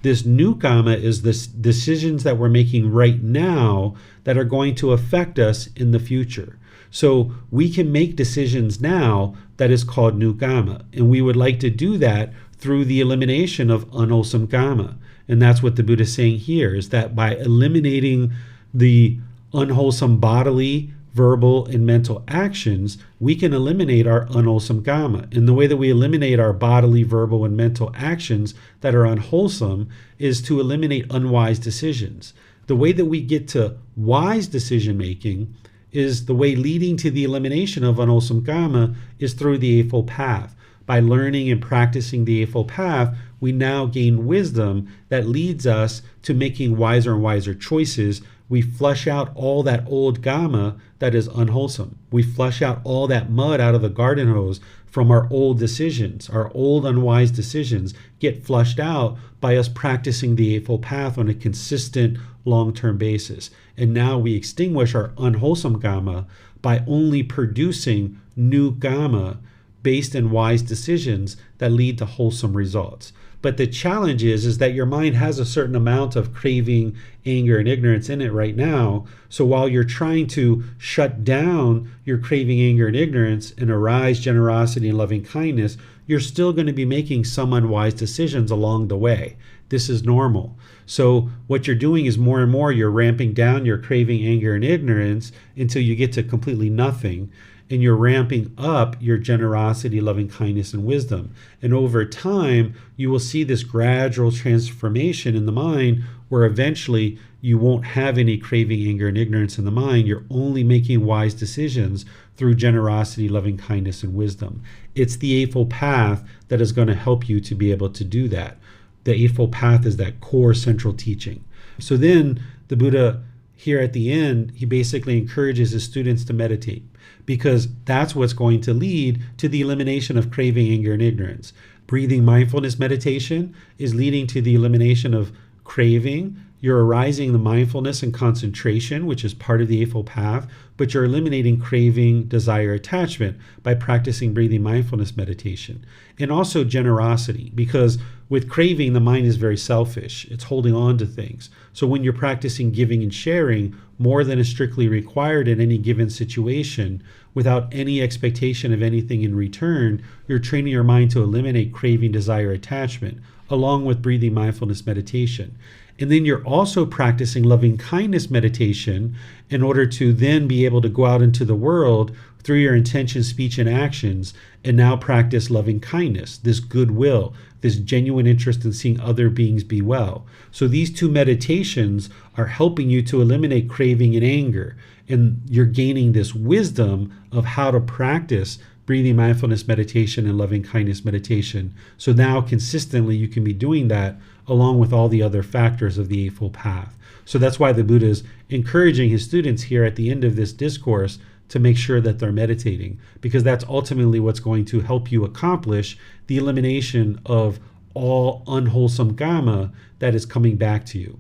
This new Kamma is the decisions that we're making right now that are going to affect us in the future. So we can make decisions now that is called new Kamma. And we would like to do that through the elimination of unwholesome Kamma. And that's what the Buddha is saying here, is that by eliminating the unwholesome bodily, verbal, and mental actions, we can eliminate our unwholesome Kamma. And the way that we eliminate our bodily, verbal, and mental actions that are unwholesome is to eliminate unwise decisions. The way that we get to wise decision making is the way leading to the elimination of unwholesome Kamma is through the Eightfold Path. By learning and practicing the Eightfold Path, we now gain wisdom that leads us to making wiser and wiser choices. We flush out all that old Kamma that is unwholesome. We flush out all that mud out of the garden hose from our old decisions. Our old unwise decisions get flushed out by us practicing the Eightfold Path on a consistent long-term basis. And now we extinguish our unwholesome Kamma by only producing new Kamma based in wise decisions that lead to wholesome results. But the challenge is that your mind has a certain amount of craving, anger, and ignorance in it right now. So while you're trying to shut down your craving, anger, and ignorance and arise generosity and loving kindness, you're still going to be making some unwise decisions along the way. This is normal. So what you're doing is more and more you're ramping down your craving, anger, and ignorance until you get to completely nothing. And you're ramping up your generosity, loving kindness, and wisdom. And over time, you will see this gradual transformation in the mind where eventually you won't have any craving, anger, and ignorance in the mind. You're only making wise decisions through generosity, loving kindness, and wisdom. It's the Eightfold Path that is going to help you to be able to do that. The Eightfold Path is that core central teaching. So then the Buddha here at the end, he basically encourages his students to meditate, because that's what's going to lead to the elimination of craving, anger, and ignorance. Breathing mindfulness meditation is leading to the elimination of craving. You're arising the mindfulness and concentration, which is part of the Eightfold Path, but you're eliminating craving, desire, attachment by practicing breathing mindfulness meditation. And also generosity, because with craving, the mind is very selfish. It's holding on to things. So when you're practicing giving and sharing more than is strictly required in any given situation, without any expectation of anything in return, you're training your mind to eliminate craving, desire, attachment, along with breathing mindfulness meditation. And then you're also practicing loving kindness meditation in order to then be able to go out into the world through your intention, speech, and actions, and now practice loving kindness, this goodwill, this genuine interest in seeing other beings be well. So these two meditations are helping you to eliminate craving and anger, and you're gaining this wisdom of how to practice breathing mindfulness meditation and loving kindness meditation. So now consistently you can be doing that along with all the other factors of the Eightfold Path. So that's why the Buddha is encouraging his students here at the end of this discourse to make sure that they're meditating, because that's ultimately what's going to help you accomplish the elimination of all unwholesome Kamma that is coming back to you.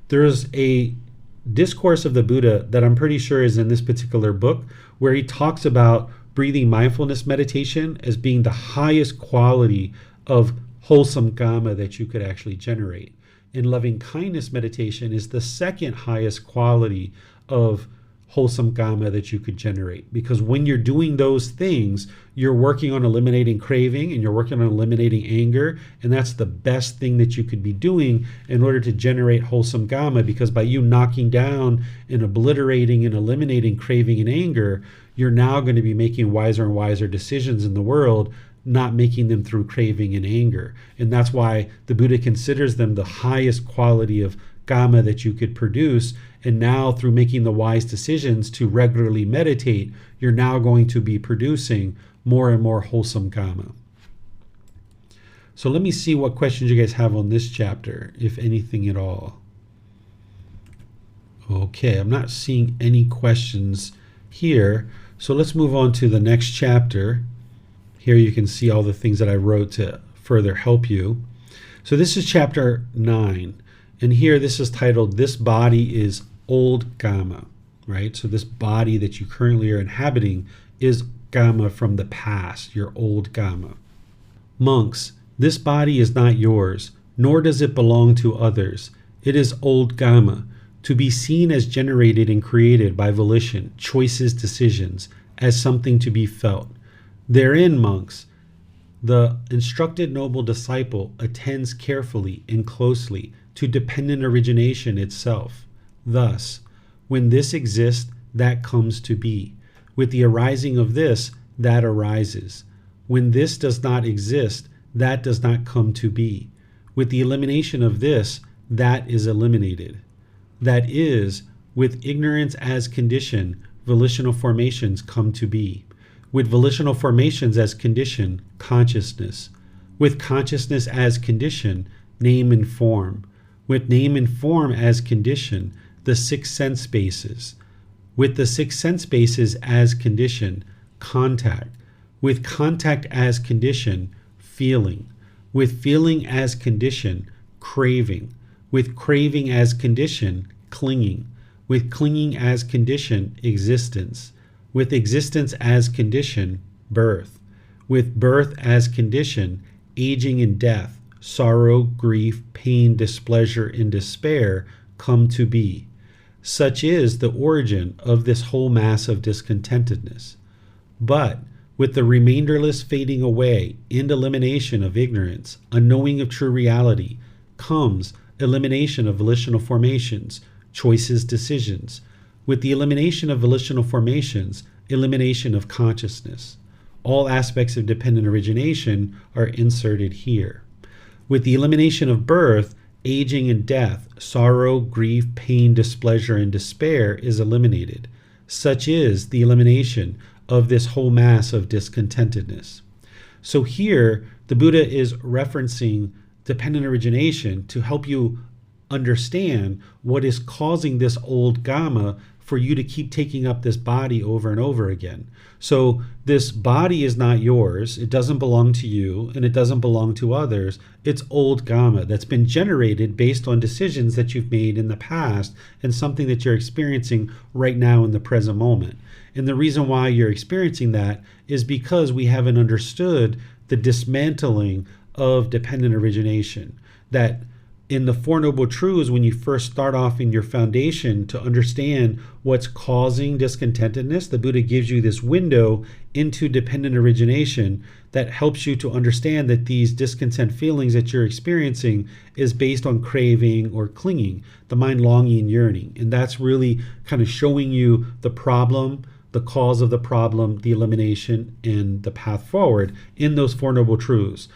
There's a discourse of the Buddha that I'm pretty sure is in this particular book where he talks about breathing mindfulness meditation as being the highest quality of wholesome Kamma that you could actually generate. And loving kindness meditation is the second highest quality of wholesome Kamma that you could generate. Because when you're doing those things, you're working on eliminating craving and you're working on eliminating anger. And that's the best thing that you could be doing in order to generate wholesome Kamma. Because by you knocking down and obliterating and eliminating craving and anger, you're now going to be making wiser and wiser decisions in the world, not making them through craving and anger. And that's why the Buddha considers them the highest quality of Kamma that you could produce. And now through making the wise decisions to regularly meditate, you're now going to be producing more and more wholesome Kamma. So let me see what questions you guys have on this chapter, if anything at all. Okay, I'm not seeing any questions here. So let's move on to the next chapter. Here you can see all the things that I wrote to further help you. So this is chapter 9. And here this is titled, This Body is Old Kamma, right? So this body that you currently are inhabiting is Kamma from the past, your old Kamma. Monks, this body is not yours, nor does it belong to others. It is old Kamma, to be seen as generated and created by volition, choices, decisions, as something to be felt. Therein, monks, the instructed noble disciple attends carefully and closely to dependent origination itself. Thus, when this exists, that comes to be. With the arising of this, that arises. When this does not exist, that does not come to be. With the elimination of this, that is eliminated. That is, with ignorance as condition, volitional formations come to be. With volitional formations as condition, consciousness. With consciousness as condition, name and form. With name and form as condition, the six sense spaces. With the six sense spaces as condition, contact. With contact as condition, feeling. With feeling as condition, craving. With craving as condition, clinging. With clinging as condition, existence. With existence as condition, birth. With birth as condition, aging and death, sorrow, grief, pain, displeasure, and despair come to be. Such is the origin of this whole mass of discontentedness. But with the remainderless fading away and elimination of ignorance, unknowing of true reality, comes elimination of volitional formations, choices, decisions. With the elimination of volitional formations, elimination of consciousness. All aspects of dependent origination are inserted here. With the elimination of birth, aging and death, sorrow, grief, pain, displeasure, and despair is eliminated. Such is the elimination of this whole mass of discontentedness. So here, the Buddha is referencing dependent origination to help you understand what is causing this old Kamma for you to keep taking up this body over and over again. So this body is not yours, it doesn't belong to you, and it doesn't belong to others. It's old Kamma that's been generated based on decisions that you've made in the past and something that you're experiencing right now in the present moment. And the reason why you're experiencing that is because we haven't understood the dismantling of dependent origination. That in the Four Noble Truths, when you first start off in your foundation to understand what's causing discontentedness, the Buddha gives you this window into dependent origination that helps you to understand that these discontent feelings that you're experiencing is based on craving or clinging, the mind longing and yearning. And that's really kind of showing you the problem, the cause of the problem, the elimination, and the path forward in those Four Noble Truths.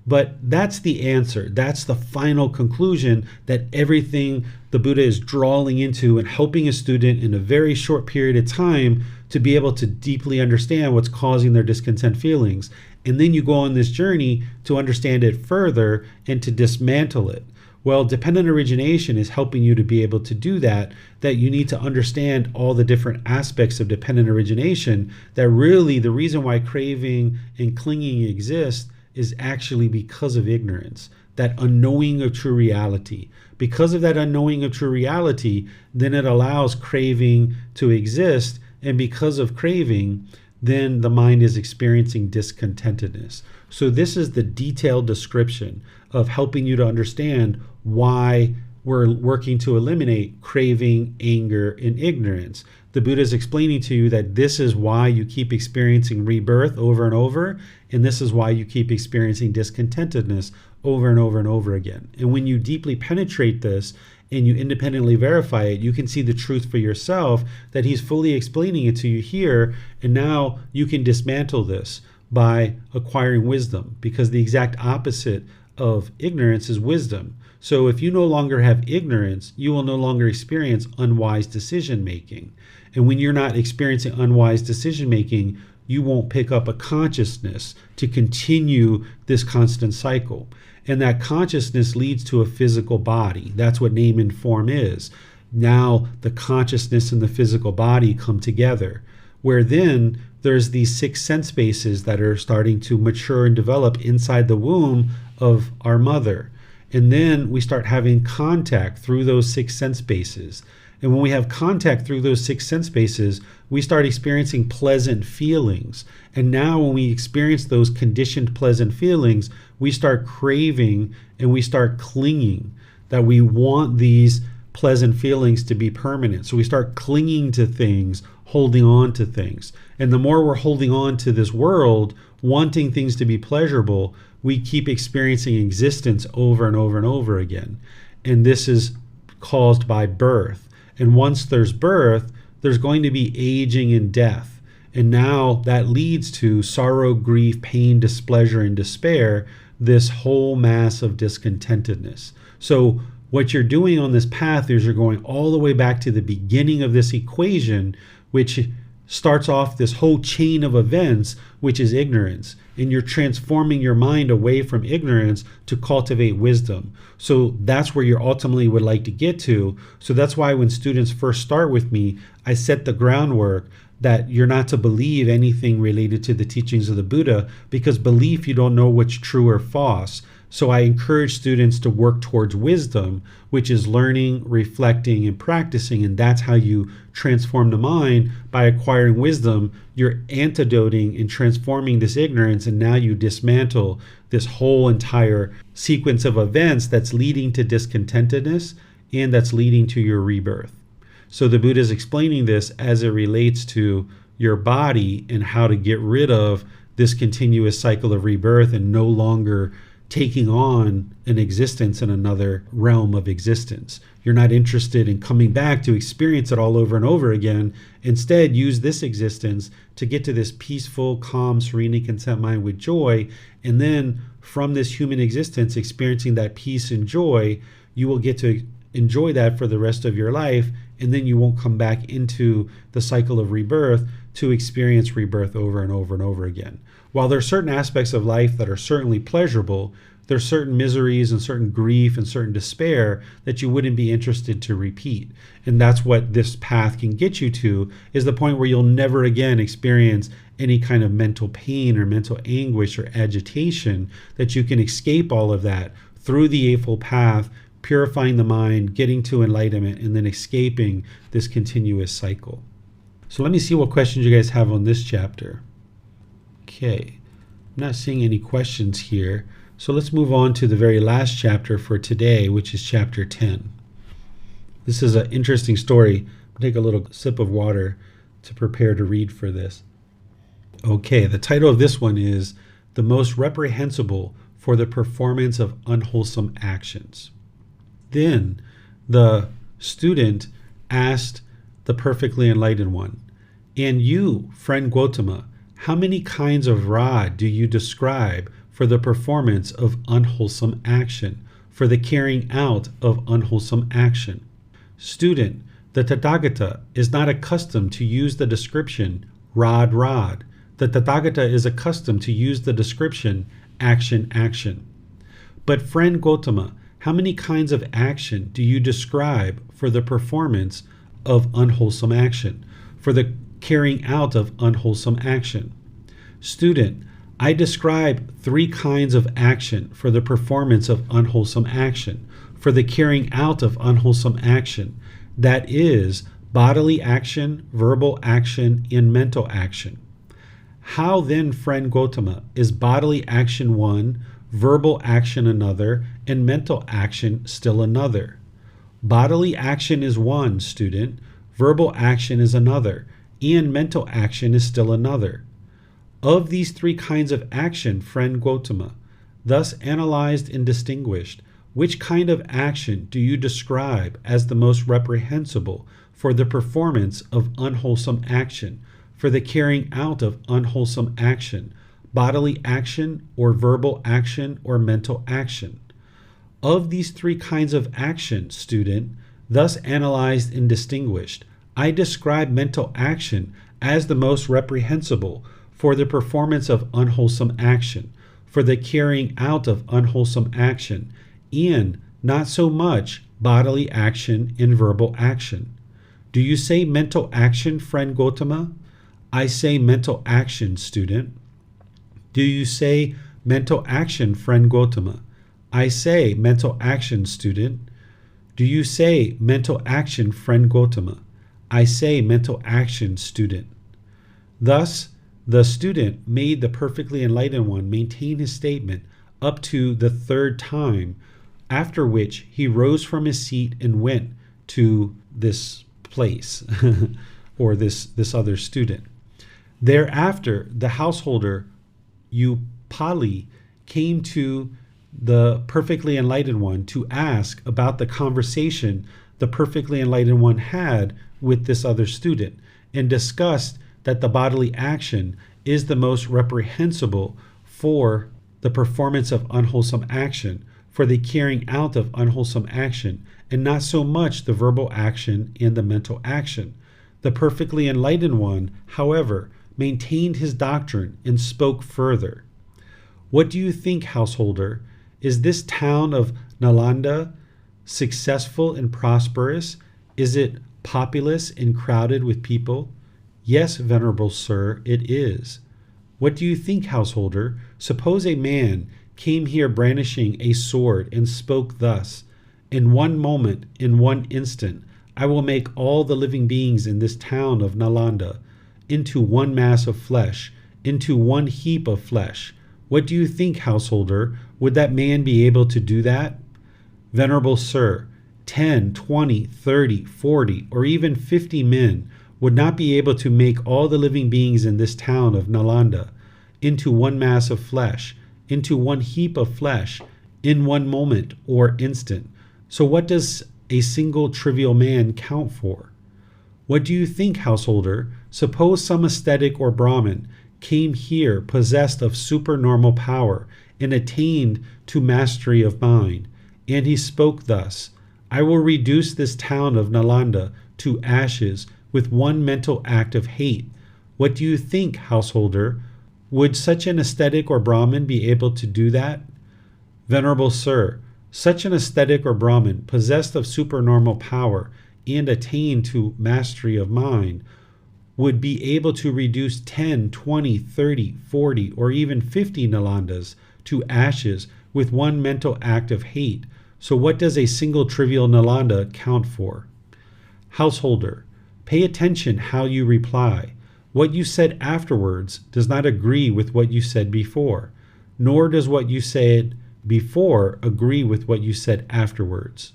But that's the answer. That's the final conclusion that everything the Buddha is drawing into and helping a student in a very short period of time to be able to deeply understand what's causing their discontent feelings. And then you go on this journey to understand it further and to dismantle it. Well, dependent origination is helping you to be able to do that you need to understand all the different aspects of dependent origination, that really the reason why craving and clinging exist is actually because of ignorance, that unknowing of true reality. Because of that unknowing of true reality, then it allows craving to exist, and because of craving, then the mind is experiencing discontentedness. So this is the detailed description of helping you to understand why we're working to eliminate craving, anger, and ignorance. The Buddha is explaining to you that this is why you keep experiencing rebirth over and over, and this is why you keep experiencing discontentedness over and over and over again. And when you deeply penetrate this and you independently verify it, you can see the truth for yourself, that he's fully explaining it to you here, and now you can dismantle this by acquiring wisdom, because the exact opposite of ignorance is wisdom. So if you no longer have ignorance, you will no longer experience unwise decision making. And when you're not experiencing unwise decision making, you won't pick up a consciousness to continue this constant cycle. And that consciousness leads to a physical body. That's what name and form is. Now the consciousness and the physical body come together, where then there's these 6 sense bases that are starting to mature and develop inside the womb of our mother. And then we start having contact through those 6 sense bases. And when we have contact through those 6 sense bases, we start experiencing pleasant feelings. And now when we experience those conditioned pleasant feelings, we start craving and we start clinging, that we want these pleasant feelings to be permanent. So we start clinging to things, holding on to things. And the more we're holding on to this world, wanting things to be pleasurable, we keep experiencing existence over and over and over again. And this is caused by birth. And once there's birth, there's going to be aging and death. And now that leads to sorrow, grief, pain, displeasure, and despair, this whole mass of discontentedness. So what you're doing on this path is you're going all the way back to the beginning of this equation, which starts off this whole chain of events, which is ignorance. And you're transforming your mind away from ignorance to cultivate wisdom. So that's where you ultimately would like to get to. So that's why when students first start with me, I set the groundwork that you're not to believe anything related to the teachings of the Buddha, because belief, you don't know what's true or false. So I encourage students to work towards wisdom, which is learning, reflecting, and practicing. And that's how you transform the mind. By acquiring wisdom, you're antidoting and transforming this ignorance. And now you dismantle this whole entire sequence of events that's leading to discontentedness and that's leading to your rebirth. So the Buddha is explaining this as it relates to your body and how to get rid of this continuous cycle of rebirth and no longer taking on an existence in another realm of existence. You're not interested in coming back to experience it all over and over again. Instead, use this existence to get to this peaceful, calm, serene, content mind with joy. And then from this human existence, experiencing that peace and joy, you will get to enjoy that for the rest of your life. And then you won't come back into the cycle of rebirth to experience rebirth over and over and over again. While there are certain aspects of life that are certainly pleasurable, there's certain miseries and certain grief and certain despair that you wouldn't be interested to repeat. And that's what this path can get you to, is the point where you'll never again experience any kind of mental pain or mental anguish or agitation, that you can escape all of that through the Eightfold Path, purifying the mind, getting to enlightenment, and then escaping this continuous cycle. So let me see what questions you guys have on this chapter. Okay, I'm not seeing any questions here. So let's move on to the very last chapter for today, which is chapter 10. This is an interesting story. I'll take a little sip of water to prepare to read for this. Okay, the title of this one is The Most Reprehensible for the Performance of Unwholesome Actions. Then the student asked the perfectly enlightened one, "And you, friend Gotama, how many kinds of rod do you describe for the performance of unwholesome action, for the carrying out of unwholesome action?" Student, the Tathagata is not accustomed to use the description rod, rod. The Tathagata is accustomed to use the description action, action. But friend Gotama, how many kinds of action do you describe for the performance of unwholesome action, for the carrying out of unwholesome action? Student, I describe 3 kinds of action for the performance of unwholesome action, for the carrying out of unwholesome action. That is bodily action, verbal action, and mental action. How then, friend Gotama, is bodily action one, verbal action another, and mental action still another? Bodily action is one, student, verbal action is another, and mental action is still another. Of these 3 kinds of action, friend Gotama, thus analyzed and distinguished, which kind of action do you describe as the most reprehensible for the performance of unwholesome action, for the carrying out of unwholesome action, bodily action or verbal action or mental action? Of these 3 kinds of action, student, thus analyzed and distinguished, I describe mental action as the most reprehensible for the performance of unwholesome action, for the carrying out of unwholesome action, and not so much bodily action and verbal action. Do you say mental action, friend Gotama? I say mental action, student. Do you say mental action, friend Gotama? I say mental action, student. Do you say mental action, friend Gotama? I say mental action, student. Thus, the student made the perfectly enlightened one maintain his statement up to the 3rd time, after which he rose from his seat and went to this place, or this other student. Thereafter, the householder, Pali, came to the perfectly enlightened one to ask about the conversation the perfectly enlightened one had with this other student, and discussed that the bodily action is the most reprehensible for the performance of unwholesome action, for the carrying out of unwholesome action, and not so much the verbal action and the mental action. The perfectly enlightened one, however, maintained his doctrine and spoke further. What do you think, householder? Is this town of Nalanda successful and prosperous? Is it populous and crowded with people? Yes, venerable sir, it is. What do you think, householder? Suppose a man came here brandishing a sword and spoke thus, "In one moment, in one instant, I will make all the living beings in this town of Nalanda into one mass of flesh, into one heap of flesh." What do you think, householder? Would that man be able to do that? Venerable sir, 10, 20, 30, 40, or even 50 men would not be able to make all the living beings in this town of Nalanda into one mass of flesh, into one heap of flesh, in one moment or instant. So what does a single trivial man count for? What do you think, householder? Suppose some ascetic or Brahmin came here possessed of supernormal power and attained to mastery of mind, and he spoke thus, "I will reduce this town of Nalanda to ashes with one mental act of hate." What do you think, householder? Would such an ascetic or Brahmin be able to do that? Venerable sir, such an ascetic or Brahmin possessed of supernormal power and attained to mastery of mind would be able to reduce 10, 20, 30, 40, or even 50 Nalandas to ashes with one mental act of hate. So what does a single trivial Nalanda count for? Householder, pay attention how you reply. What you said afterwards does not agree with what you said before, nor does what you said before agree with what you said afterwards.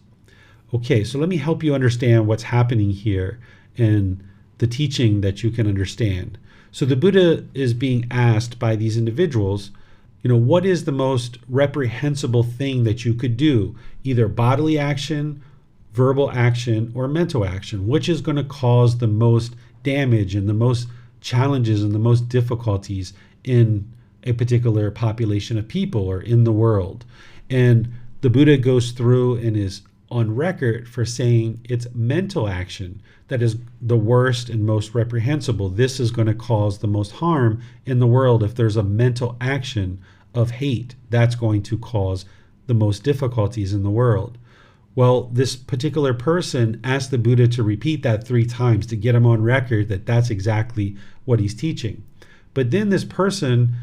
Okay, so let me help you understand what's happening here and the teaching that you can understand. So the Buddha is being asked by these individuals, what is the most reprehensible thing that you could do? Either bodily action, verbal action, or mental action. Which is going to cause the most damage and the most challenges and the most difficulties in a particular population of people or in the world? And the Buddha goes through and is on record for saying it's mental action that is the worst and most reprehensible. This is going to cause the most harm in the world. If there's a mental action of hate, that's going to cause the most difficulties in the world. Well, this particular person asked the Buddha to repeat that 3 times to get him on record that that's exactly what he's teaching. But then this person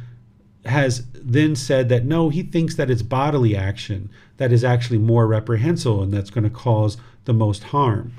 has then said that no, he thinks that it's bodily action that is actually more reprehensible and that's going to cause the most harm.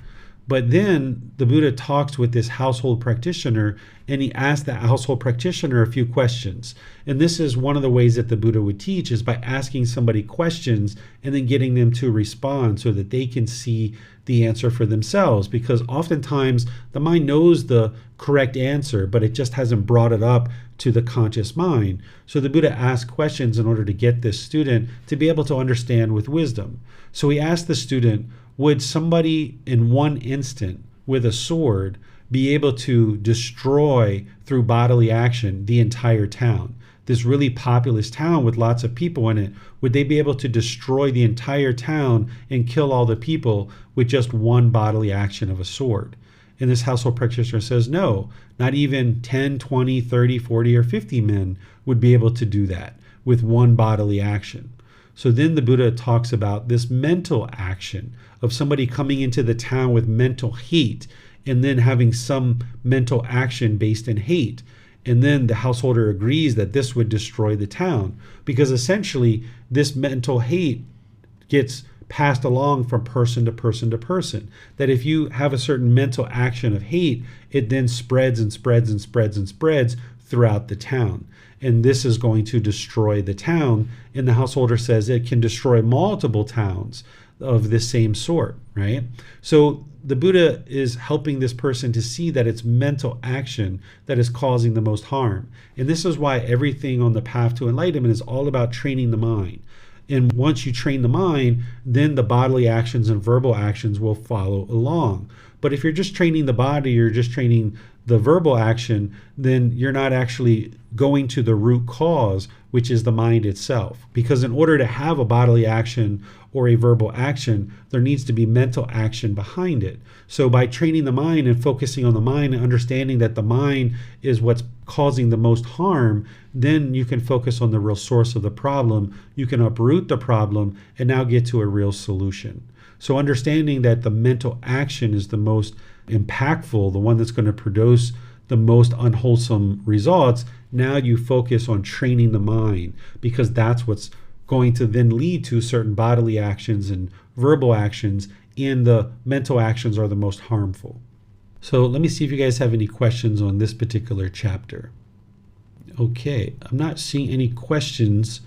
But then the Buddha talks with this household practitioner and he asks that household practitioner a few questions. And this is one of the ways that the Buddha would teach, is by asking somebody questions and then getting them to respond so that they can see the answer for themselves. Because oftentimes the mind knows the correct answer, but it just hasn't brought it up to the conscious mind. So the Buddha asked questions in order to get this student to be able to understand with wisdom. So he asked the student, would somebody in one instant with a sword be able to destroy through bodily action the entire town? This really populous town with lots of people in it, would they be able to destroy the entire town and kill all the people with just one bodily action of a sword? And this household practitioner says, no, not even 10, 20, 30, 40, or 50 men would be able to do that with one bodily action. So then the Buddha talks about this mental action of somebody coming into the town with mental hate and then having some mental action based in hate. And then the householder agrees that this would destroy the town, because essentially this mental hate gets passed along from person to person to person. That if you have a certain mental action of hate, it then spreads and spreads and spreads and spreads throughout the town. And this is going to destroy the town. And the householder says it can destroy multiple towns of this same sort, right? So the Buddha is helping this person to see that it's mental action that is causing the most harm. And this is why everything on the path to enlightenment is all about training the mind. And once you train the mind, then the bodily actions and verbal actions will follow along. But if you're just training the body, you're just training the verbal action, then you're not actually going to the root cause, which is the mind itself. Because in order to have a bodily action or a verbal action, there needs to be mental action behind it. So by training the mind and focusing on the mind and understanding that the mind is what's causing the most harm, then you can focus on the real source of the problem. You can uproot the problem and now get to a real solution. So understanding that the mental action is the most impactful, the one that's going to produce the most unwholesome results, now you focus on training the mind, because that's what's going to then lead to certain bodily actions and verbal actions, and the mental actions are the most harmful. So let me see if you guys have any questions on this particular chapter. Okay, I'm not seeing any questions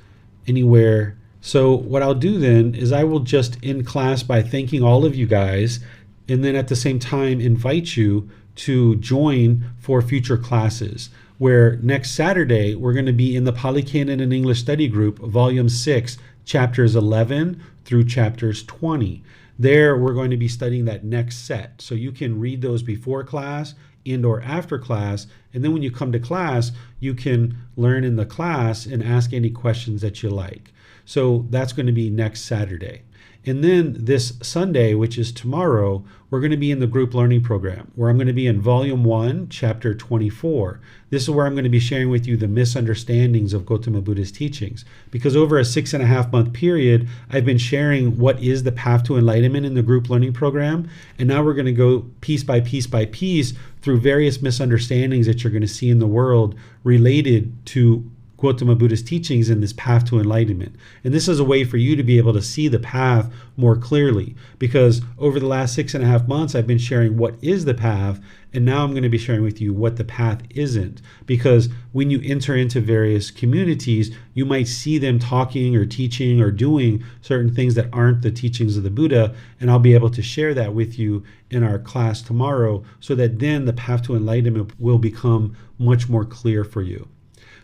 anywhere. So what I'll do then is I will just end class by thanking all of you guys, and then at the same time invite you to join for future classes, where next Saturday we're going to be in the Pali Canon and English Study Group, Volume 6, Chapters 11 through Chapters 20. There we're going to be studying that next set. So you can read those before class and or after class, and then when you come to class, you can learn in the class and ask any questions that you like. So that's going to be next Saturday. And then this Sunday, which is tomorrow, we're going to be in the group learning program, where I'm going to be in Volume 1, Chapter 24. This is where I'm going to be sharing with you the misunderstandings of Gotama Buddha's teachings. Because over a 6.5 month period, I've been sharing what is the path to enlightenment in the group learning program. And now we're going to go piece by piece by piece through various misunderstandings that you're going to see in the world related to Gotama Buddha's teachings in this path to enlightenment. And this is a way for you to be able to see the path more clearly, because over the last 6.5 months, I've been sharing what is the path, and now I'm going to be sharing with you what the path isn't. Because when you enter into various communities, you might see them talking or teaching or doing certain things that aren't the teachings of the Buddha, and I'll be able to share that with you in our class tomorrow, so that then the path to enlightenment will become much more clear for you.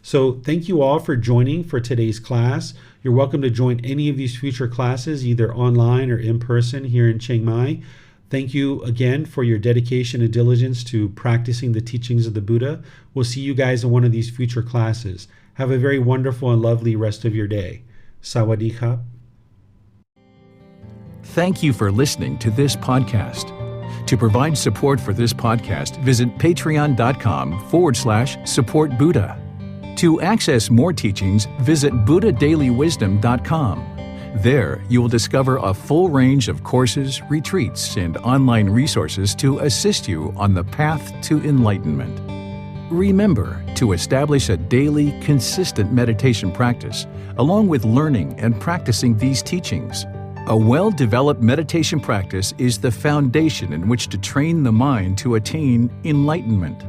So thank you all for joining for today's class. You're welcome to join any of these future classes, either online or in person here in Chiang Mai. Thank you again for your dedication and diligence to practicing the teachings of the Buddha. We'll see you guys in one of these future classes. Have a very wonderful and lovely rest of your day. Sawadee Kap. Thank you for listening to this podcast. To provide support for this podcast, visit patreon.com/support Buddha. To access more teachings, visit buddhadailywisdom.com. There, you will discover a full range of courses, retreats, and online resources to assist you on the path to enlightenment. Remember to establish a daily, consistent meditation practice, along with learning and practicing these teachings. A well-developed meditation practice is the foundation in which to train the mind to attain enlightenment.